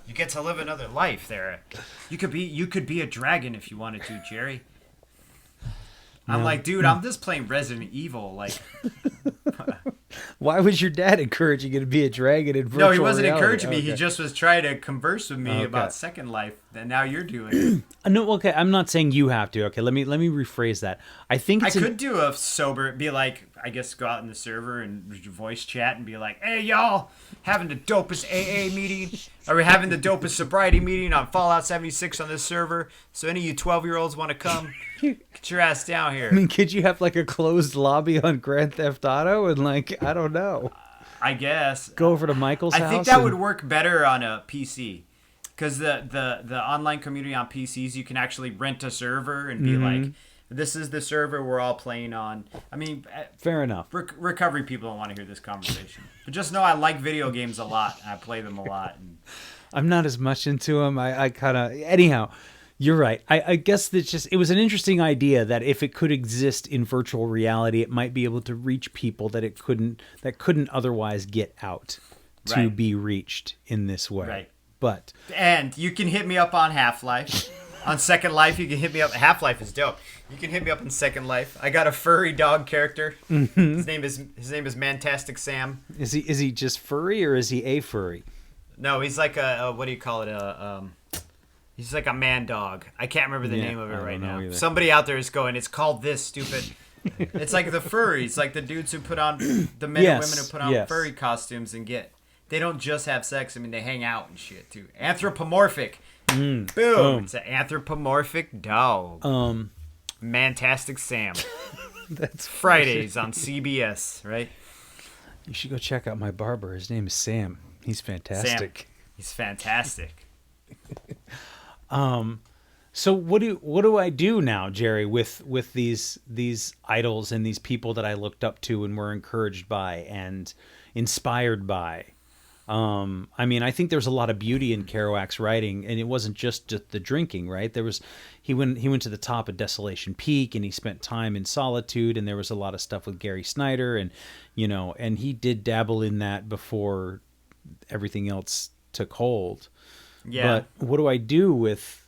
you get to live another life there. You could be a dragon if you wanted to, Jerry. I'm like, dude, I'm just playing Resident Evil. Like, why was your dad encouraging you to be a dragon in virtual no, he wasn't reality? encouraging me. Okay. He just was trying to converse with me about Second Life. And now you're doing it. No, okay. I'm not saying you have to. Okay, let me rephrase that. I think I could do a sober, be like, I guess go out in the server and voice chat and be like, hey, y'all, having the dopest AA meeting. Are we having the dopest sobriety meeting on Fallout 76 on this server? So any of you 12-year-olds want to come? Get your ass down here. I mean, could you have like a closed lobby on Grand Theft Auto and I don't know. I guess. Go over to Michael's house. I think that would work better on a PC. Because the online community on PCs, you can actually rent a server and be like, this is the server we're all playing on. I mean, fair enough. Recovery people don't want to hear this conversation. But just know I like video games a lot. I play them a lot. And I'm not as much into them. I kind of... Anyhow, you're right. I guess that it was an interesting idea that if it could exist in virtual reality, it might be able to reach people that couldn't otherwise get out to be reached in this way. Right. And you can hit me up on Half-Life. On Second Life, you can hit me up. Half-Life is dope. You can hit me up in Second Life. I got a furry dog character. His name is Mantastic Sam. Is he just furry or is he a furry? No, he's like a what do you call it? He's like a man dog. I can't remember the name of it right now. Either. Somebody out there is going, it's called this, stupid. It's like the furries, like the dudes who put on the men and women who put on furry costumes and they don't just have sex. I mean, they hang out and shit too. Anthropomorphic. Boom. It's an anthropomorphic dog. Mantastic Sam. That's Fridays on CBS, right? You should go check out my barber. His name is Sam. He's fantastic. Sam. He's fantastic. So what do I do now, Jerry, with these idols and these people that I looked up to and were encouraged by and inspired by? I mean, I think there's a lot of beauty in Kerouac's writing, and it wasn't just the drinking, right? He went to the top of Desolation Peak, and he spent time in solitude, and there was a lot of stuff with Gary Snyder, and and he did dabble in that before everything else took hold. Yeah. But what do I do with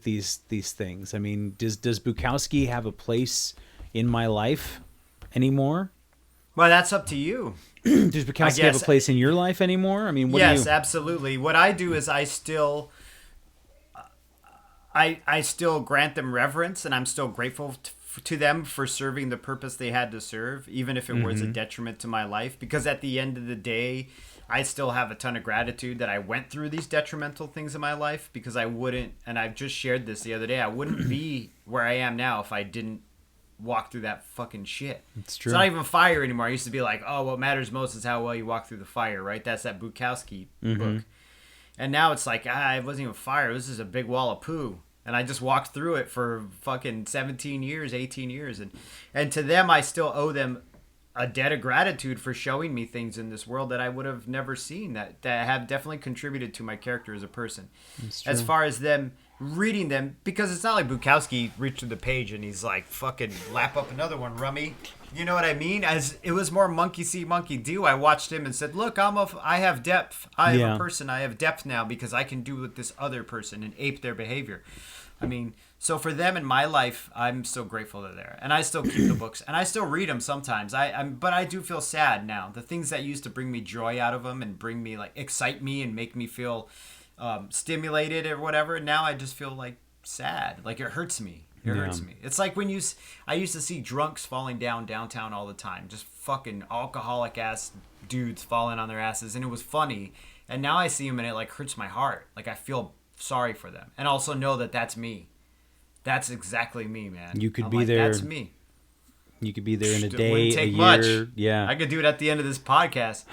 these things? I mean, does Bukowski have a place in my life anymore? Well, that's up to you. Does Bukowski have a place in your life anymore? I mean, yes, absolutely. What I do is I still grant them reverence, and I'm still grateful to them for serving the purpose they had to serve, even if it was a detriment to my life. Because at the end of the day, I still have a ton of gratitude that I went through these detrimental things in my life, because I wouldn't, and I've just shared this the other day, I wouldn't be where I am now if I didn't walk through that fucking shit. It's true. It's not even fire anymore. I used to be like, oh, what matters most is how well you walk through the fire, right? That's that Bukowski book. And now it's like, it wasn't even fire. This is a big wall of poo. And I just walked through it for fucking 17 years, 18 years. And to them, I still owe them a debt of gratitude for showing me things in this world that I would have never seen, that have definitely contributed to my character as a person. As far as them reading them, because it's not like Bukowski reached through the page and he's like, fucking lap up another one, Rummy. You know what I mean? As it was more monkey see, monkey do. I watched him and said, "Look, I have depth. I am a person. I have depth now because I can do with this other person and ape their behavior." I mean, so for them in my life, I'm so grateful they're there, and I still keep the books and I still read them sometimes. But I do feel sad now. The things that used to bring me joy out of them and bring me like excite me and make me feel stimulated or whatever. Now I just feel like sad. Like it hurts me. It hurts me. It's like when I used to see drunks falling down downtown all the time. Just fucking alcoholic ass dudes falling on their asses. And it was funny. And now I see them and it like hurts my heart. Like I feel sorry for them. And also know that that's me. That's exactly me, man. You could be there. That's me. You could be there in a day, Wouldn't take a year. much. Yeah. I could do it at the end of this podcast.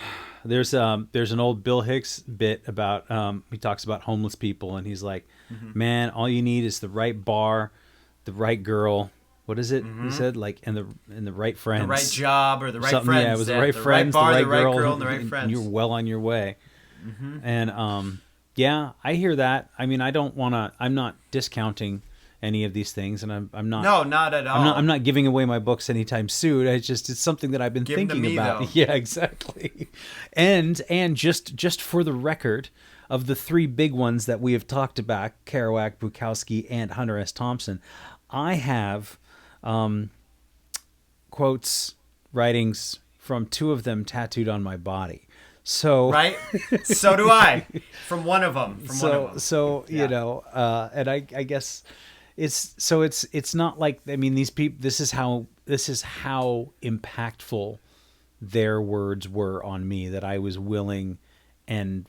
There's an old Bill Hicks bit about he talks about homeless people and he's like, man, all you need is the right bar, the right girl. What is it? He said like and the right friends, the right job or the right something. friends. Yeah, it was the right friends, bar, the right girl, and the right friends. And you're well on your way. And yeah, I hear that. I mean, I'm not discounting any of these things, and I'm not. No, not at all. I'm not giving away my books anytime soon. It's something that I've been thinking about. Though. Yeah, exactly. And just for the record, of the three big ones that we have talked about, Kerouac, Bukowski, and Hunter S. Thompson, I have quotes, writings from two of them tattooed on my body. So right, so do I. From one of them. So yeah. You know, and I guess it's not like, I mean, these people. This is how impactful their words were on me, that I was willing and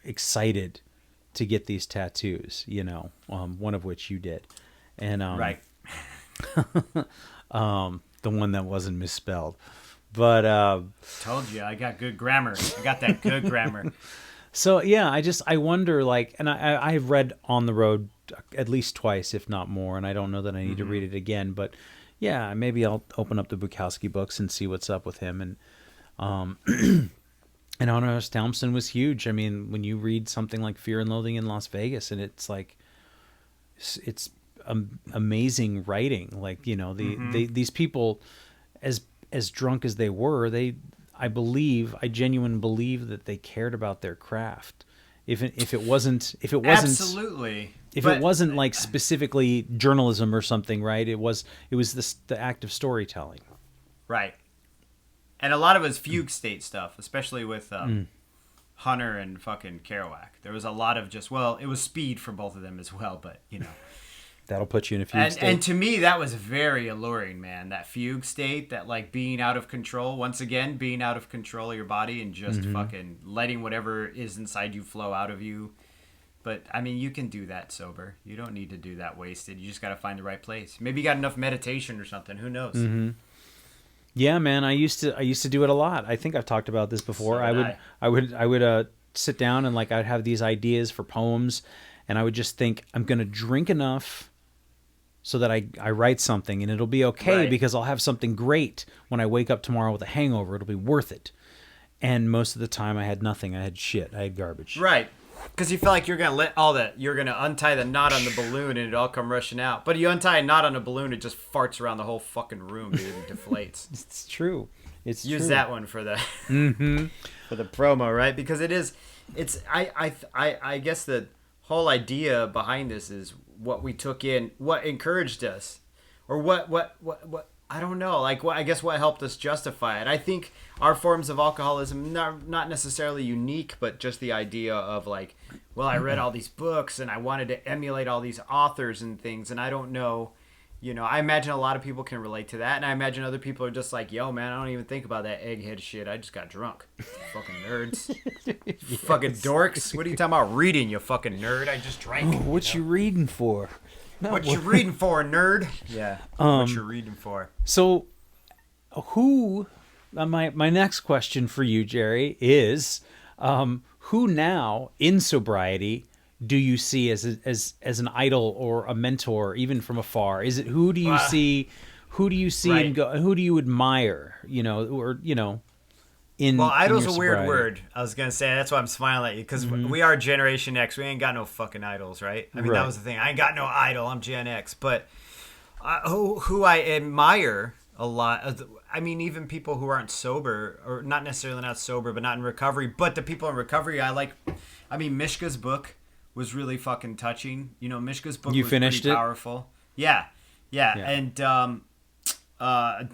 excited to get these tattoos. You know, one of which you did, and right. The one that wasn't misspelled. But told you I got good grammar. I got that good grammar. So yeah, I wonder, like, and I've read On the Road at least twice, if not more, and I don't know that I need to read it again. But yeah, maybe I'll open up the Bukowski books and see what's up with him. And and Hunter S. Thompson was huge. I mean, when you read something like Fear and Loathing in Las Vegas, and it's like it's amazing writing. Like, you know, these people, as drunk as they were, I genuinely believe that they cared about their craft. If it wasn't absolutely, if it wasn't like specifically journalism or something, right? It was the act of storytelling, right? And a lot of it was fugue state stuff, especially with Hunter and fucking Kerouac. There was a lot of just, well, it was speed for both of them as well, but you know. That'll put you in a fugue state. And to me, that was very alluring, man. That fugue state, that like being out of control. Once again, being out of control of your body and just fucking letting whatever is inside you flow out of you. But I mean, you can do that sober. You don't need to do that wasted. You just got to find the right place. Maybe you got enough meditation or something. Who knows? Yeah, man. I used to do it a lot. I think I've talked about this before. So I would sit down and like I'd have these ideas for poems, and I would just think, I'm gonna drink enough so that I write something, and it'll be okay, because I'll have something great when I wake up tomorrow with a hangover. It'll be worth it. And most of the time I had nothing. I had shit. I had garbage. Right. Because you feel like you're going to you're going to untie the knot on the balloon and it all come rushing out. But you untie a knot on a balloon, it just farts around the whole fucking room, dude, and deflates. It's true. Use that one for the for the promo, right? Because I guess the whole idea behind this is what we took in, what encouraged us, or what I don't know, like I guess what helped us justify it. I think our forms of alcoholism not necessarily unique, but just the idea of like, well, I read all these books and I wanted to emulate all these authors and things, and I don't know, you know, I imagine a lot of people can relate to that, and I imagine other people are just like, yo, man, I don't even think about that egghead shit. I just got drunk. Fucking nerds. Yes. Fucking dorks. What are you talking about reading, you fucking nerd? I just drank. Oh, what you reading for? What you reading for, nerd? Yeah. What you reading for? So, my next question for you, Jerry, is who now in sobriety do you see as an idol or a mentor, even from afar? Is it who do you see right. and go? Who do you admire? You know, or you know. Idol's a weird word. I was gonna say, that's why I'm smiling at you, because we are Generation X. We ain't got no fucking idols, right? I mean, that was the thing. I ain't got no idol. I'm Gen X. But who I admire a lot of I mean, even people who aren't sober, or not necessarily not sober, but not in recovery, but the people in recovery, I mean, Mishka's book was really fucking touching. You know, Mishka's book You was finished pretty it? powerful. Yeah. And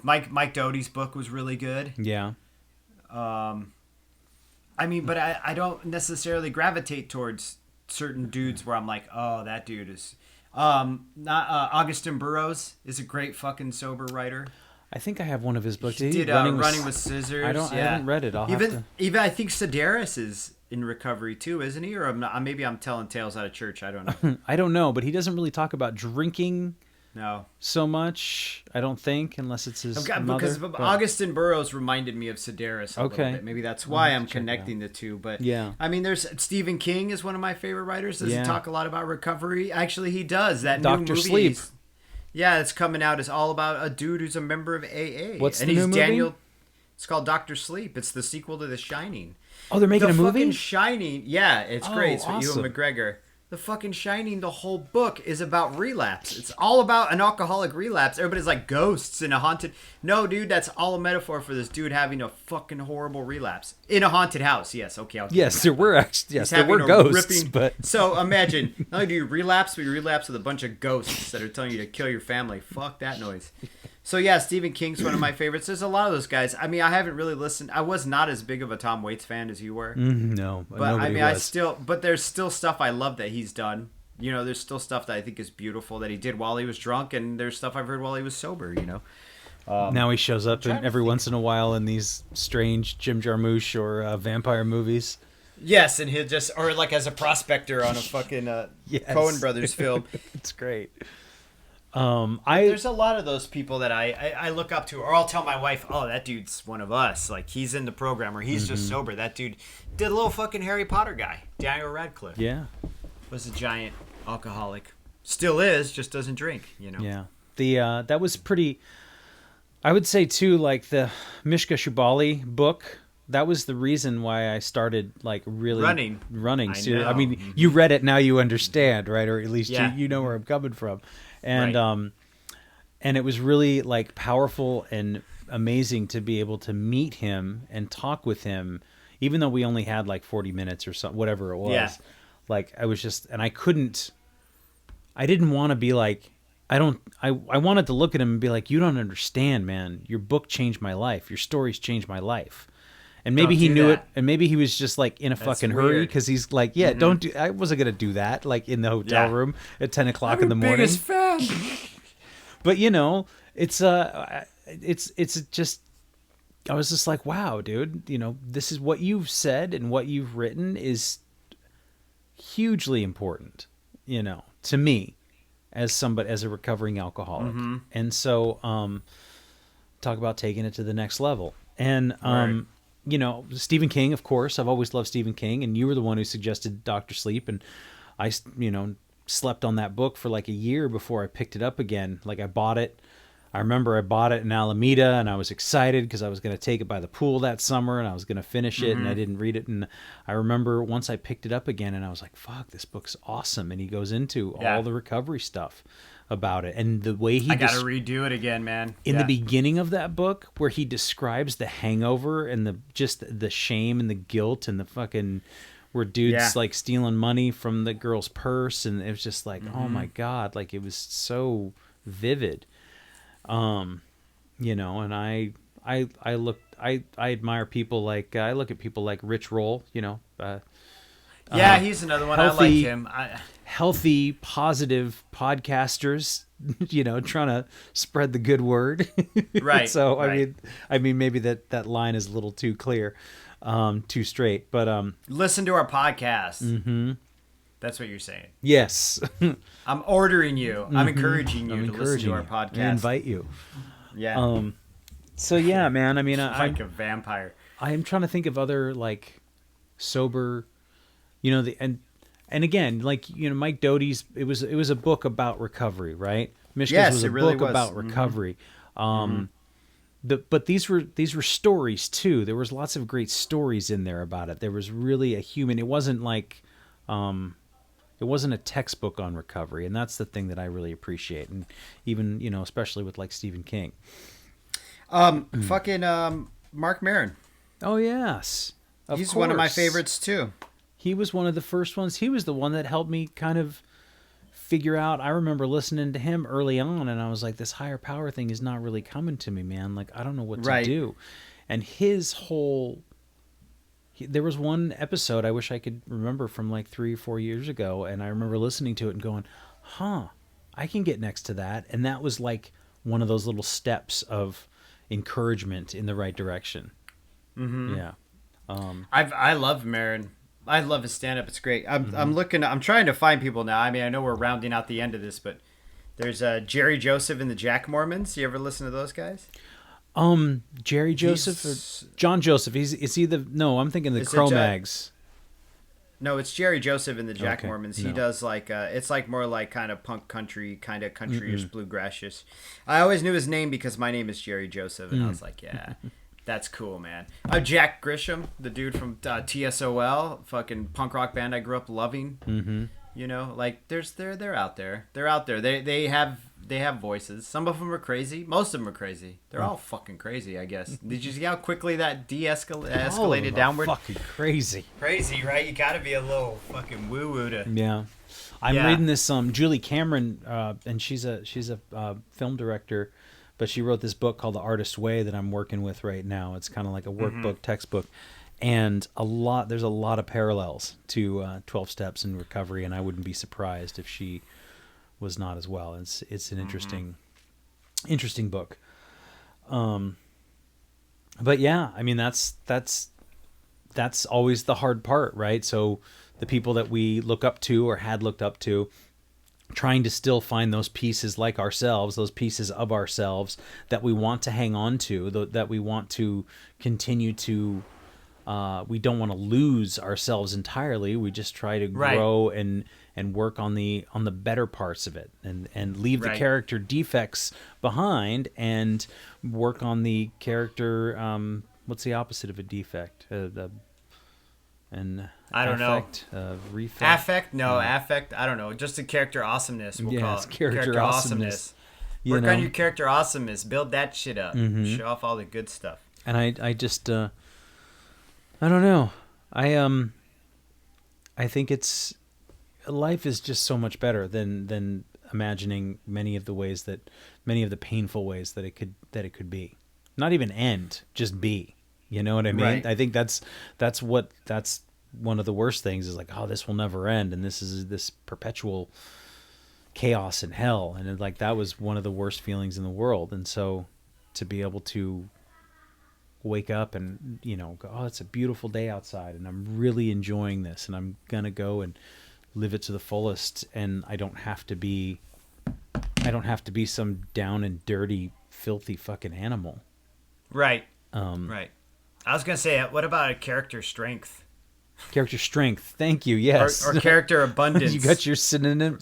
Mike Doty's book was really good. Yeah. I mean, but I don't necessarily gravitate towards certain dudes where I'm like, oh, that dude is. Not Augustin Burroughs is a great fucking sober writer. I think I have one of his books. He did Running with Scissors. I haven't read it. I'll have to. Even I think Sedaris is in recovery too, isn't he? Or maybe I'm telling tales out of church. I don't know. I don't know, but he doesn't really talk about drinking. No. So much, I don't think, unless it's his mother. Because Augustin Burroughs reminded me of Sedaris a little bit. Maybe that's why I'm connecting the two. But yeah, I mean, there's Stephen King is one of my favorite writers. Does he talk a lot about recovery? Actually, he does. That Dr. new movie, Sleep. Yeah, it's coming out. It's all about a dude who's a member of AA. What's and the he's new Daniel. movie? It's called Dr. Sleep. It's the sequel to The Shining. Oh, they're making a movie? Fucking Shining. Yeah, it's great. It's with awesome. Ewan McGregor. The fucking Shining, the whole book is about relapse. It's all about an alcoholic relapse. Everybody's like ghosts in a haunted. No, dude, that's all a metaphor for this dude having a fucking horrible relapse in a haunted house. Yes, okay. Yes, there were actually. Yes, there were ghosts. But so imagine, not only do you relapse, but you relapse with a bunch of ghosts that are telling you to kill your family. Fuck that noise. So yeah, Stephen King's one of my favorites. There's a lot of those guys. I mean, I haven't really listened. I was not as big of a Tom Waits fan as you were. No, but I mean, but there's still stuff I love that he's done. You know, there's still stuff that I think is beautiful that he did while he was drunk, and there's stuff I've heard while he was sober. You know. Now he shows up every once in a while in these strange Jim Jarmusch or vampire movies. Yes, and he'll or like as a prospector on a fucking Coen Brothers film. It's great. There's a lot of those people that I look up to, or I'll tell my wife, oh, that dude's one of us. Like, he's in the program, or he's just sober. That dude did a little fucking Harry Potter guy. Daniel Radcliffe. Yeah. Was a giant alcoholic. Still is, just doesn't drink, you know? Yeah. That was pretty, I would say, too, like the Mishka Shubaly book. That was the reason why I started, like, really running. I mean, you read it, now you understand, right? Or at least you know where I'm coming from. And and it was really like powerful and amazing to be able to meet him and talk with him, even though we only had like 40 minutes or something, whatever it was. Yeah. Like I was just, and I didn't want to be like, I wanted to look at him and be like, you don't understand, man. Your book changed my life. Your stories changed my life. And maybe he knew it, and maybe he was just like in a fucking hurry because he's like, don't do. I wasn't gonna do that, like in the hotel room at 10 o'clock in the morning. Biggest fan. But you know, it's just. I was just like, wow, dude. You know, this is what you've said and what you've written is hugely important. You know, to me, as a recovering alcoholic, and so talk about taking it to the next level, and you know, Stephen King, of course. I've always loved Stephen King, and you were the one who suggested Dr. Sleep, and I, you know, slept on that book for like a year before I picked it up again. Like I bought it. I remember I bought it in Alameda, and I was excited because I was going to take it by the pool that summer, and I was going to finish it, and I didn't read it. And I remember once I picked it up again, and I was like, fuck, this book's awesome. And he goes into all the recovery stuff about it, and the way he I gotta redo it again, man. In the beginning of that book, where he describes the hangover and the shame and the guilt and the fucking where dudes like stealing money from the girl's purse, and it was just like, oh my god, like it was so vivid. You know, and I admire people like I look at people like Rich Roll, you know. He's another one. I like him. Healthy, positive podcasters, you know, trying to spread the good word. Right. So I mean, maybe that line is a little too clear, too straight. But listen to our podcast. Mm-hmm. That's what you're saying. Yes. I'm ordering you. I'm encouraging you to listen to our podcast. I invite you. Yeah. So yeah, man. I mean, I'm like a vampire. I'm trying to think of other like sober, you know, and again, like, you know, Mike Doty's, it was a book about recovery, right? Mishka's was a book about recovery. But these were stories too. There was lots of great stories in there about it. There was really a human. It wasn't like, it wasn't a textbook on recovery, and that's the thing that I really appreciate. And even, you know, especially with like Stephen King. Fucking Mark Maron. Oh yes, He's one of my favorites too. He was one of the first ones. He was the one that helped me kind of figure out. I remember listening to him early on, and I was like, this higher power thing is not really coming to me, man. Like, I don't know what to do. And his whole... there was one episode I wish I could remember from like 3 or 4 years ago, and I remember listening to it and going, I can get next to that. And that was like one of those little steps of encouragement in the right direction. Mm-hmm. Yeah. I love Maron. I love his stand-up. It's great. I'm trying to find people now. I mean, I know we're rounding out the end of this, but there's Jerry Joseph and the Jack Mormons. You ever listen to those guys? Jerry Joseph or John Joseph? Is he the... No, I'm thinking the Cro-Mags. No, it's Jerry Joseph and the Jack Mormons. He does like it's like more like kind of punk country, kind of countryish, bluegrassish. I always knew his name because my name is Jerry Joseph, and I was like, yeah. That's cool, man. Jack Grisham, the dude from TSOL, fucking punk rock band I grew up loving. Mm-hmm. You know, like they're out there. They're out there. They have voices. Some of them are crazy. Most of them are crazy. They're all fucking crazy, I guess. Did you see how quickly that escalated downward? Fucking crazy. Crazy, right? You got to be a little fucking woo woo to. Yeah. I'm reading this Julie Cameron, and she's a film director. But she wrote this book called The Artist's Way that I'm working with right now. It's kind of like a workbook, textbook. And there's a lot of parallels to 12 Steps in Recovery, and I wouldn't be surprised if she was not as well. It's an interesting book. But yeah, I mean, that's always the hard part, right? So the people that we look up to or had looked up to, trying to still find those pieces like ourselves, those pieces of ourselves that we want to hang on to, that we want to continue to, we don't want to lose ourselves entirely. We just try to grow and work on the better parts of it and leave the character defects behind and work on the character. What's the opposite of a defect? I don't know. Affect? No, affect. I don't know. Just a character awesomeness. We'll call it character awesomeness. Work on your character awesomeness. Build that shit up. Show off all the good stuff. And I just, I don't know. I think life is just so much better than imagining many of the painful ways that it could be. Not even end, just be. You know what I mean? Right. I think that's one of the worst things is like, oh, this will never end, and this is this perpetual chaos and hell, and like that was one of the worst feelings in the world. And so to be able to wake up and go, oh, it's a beautiful day outside, and I'm really enjoying this, and I'm gonna go and live it to the fullest, and I don't have to be some down and dirty, filthy fucking animal. Right. Right. I was gonna say, what about a character strength? Character strength. Thank you. Yes. Or character abundance. You got your synonym.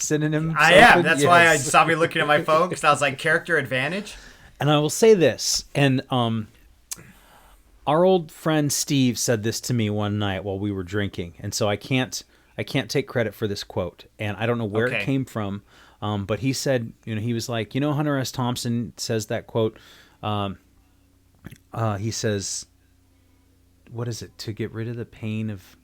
I am. That's why I saw me looking at my phone, because I was like, character advantage. And I will say this, and our old friend Steve said this to me one night while we were drinking, and so I can't take credit for this quote, and I don't know where it came from, but he said, he was like, Hunter S. Thompson says that quote. He says, what is it? To get rid of the pain of,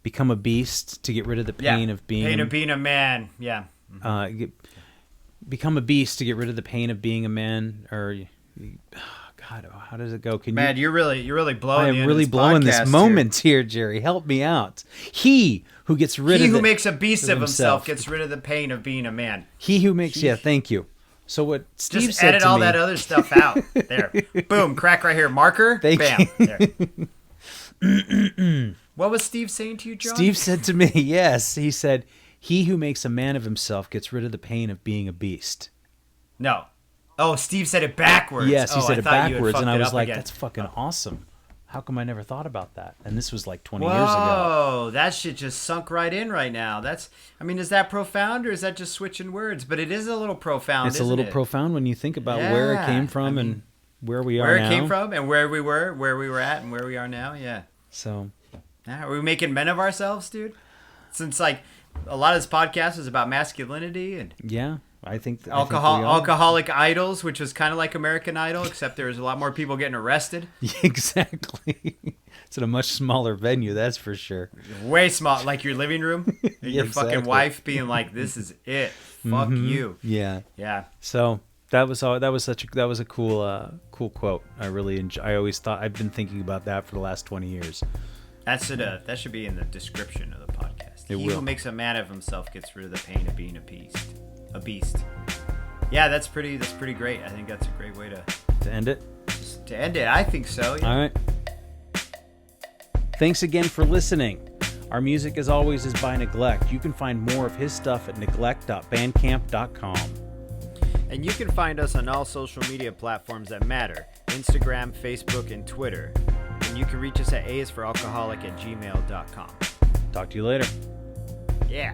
become a beast, to get rid of the pain of being... Pain of being a man, yeah. Become a beast to get rid of the pain of being a man, or... God, how does it go? You're really blowing. I am really blowing this moment here, Jerry. Help me out. He who gets rid of... He who makes a beast of himself gets rid of the pain of being a man. He who makes... Yeah, thank you. So what Steve just said edit to me... all that other stuff out. There. Boom. Crack right here. Marker. Bam. There. What was Steve saying to you, John? Steve said to me, yes. He said, he who makes a man of himself gets rid of the pain of being a beast. No. Oh, Steve said it backwards. Yes, he said it backwards. And I was like, again. That's fucking awesome. How come I never thought about that? And this was like 20 years ago. Whoa, that shit just sunk right in right now. Is that profound, or is that just switching words? But it is a little profound, It's a little profound when you think about where it came from and where we are now. Where it came from and where we were at and where we are now, yeah. So. Are we making men of ourselves, dude? Since, like, a lot of this podcast is about masculinity and... Yeah. I think we are. Alcoholic Idols, which was kind of like American Idol, except there was a lot more people getting arrested. Exactly. It's in a much smaller venue, that's for sure. Way small, like your living room. Your Exactly. fucking wife being like, "This is it. Fuck you." Yeah. Yeah. So that was a cool quote. I really enjoy. I always thought I've been thinking about that for the last 20 years. That should be in the description of the podcast. It He will. who makes a man of himself gets rid of the pain of being a beast. Yeah, that's pretty great. I think that's a great way To end it. to end it. I think so. Yeah. All right. Thanks again for listening. Our music, as always, is by Neglect. You can find more of his stuff at neglect.bandcamp.com. And you can find us on all social media platforms that matter: Instagram, Facebook, and Twitter. And you can reach us at aisforalcoholic@gmail.com. Talk to you later. Yeah.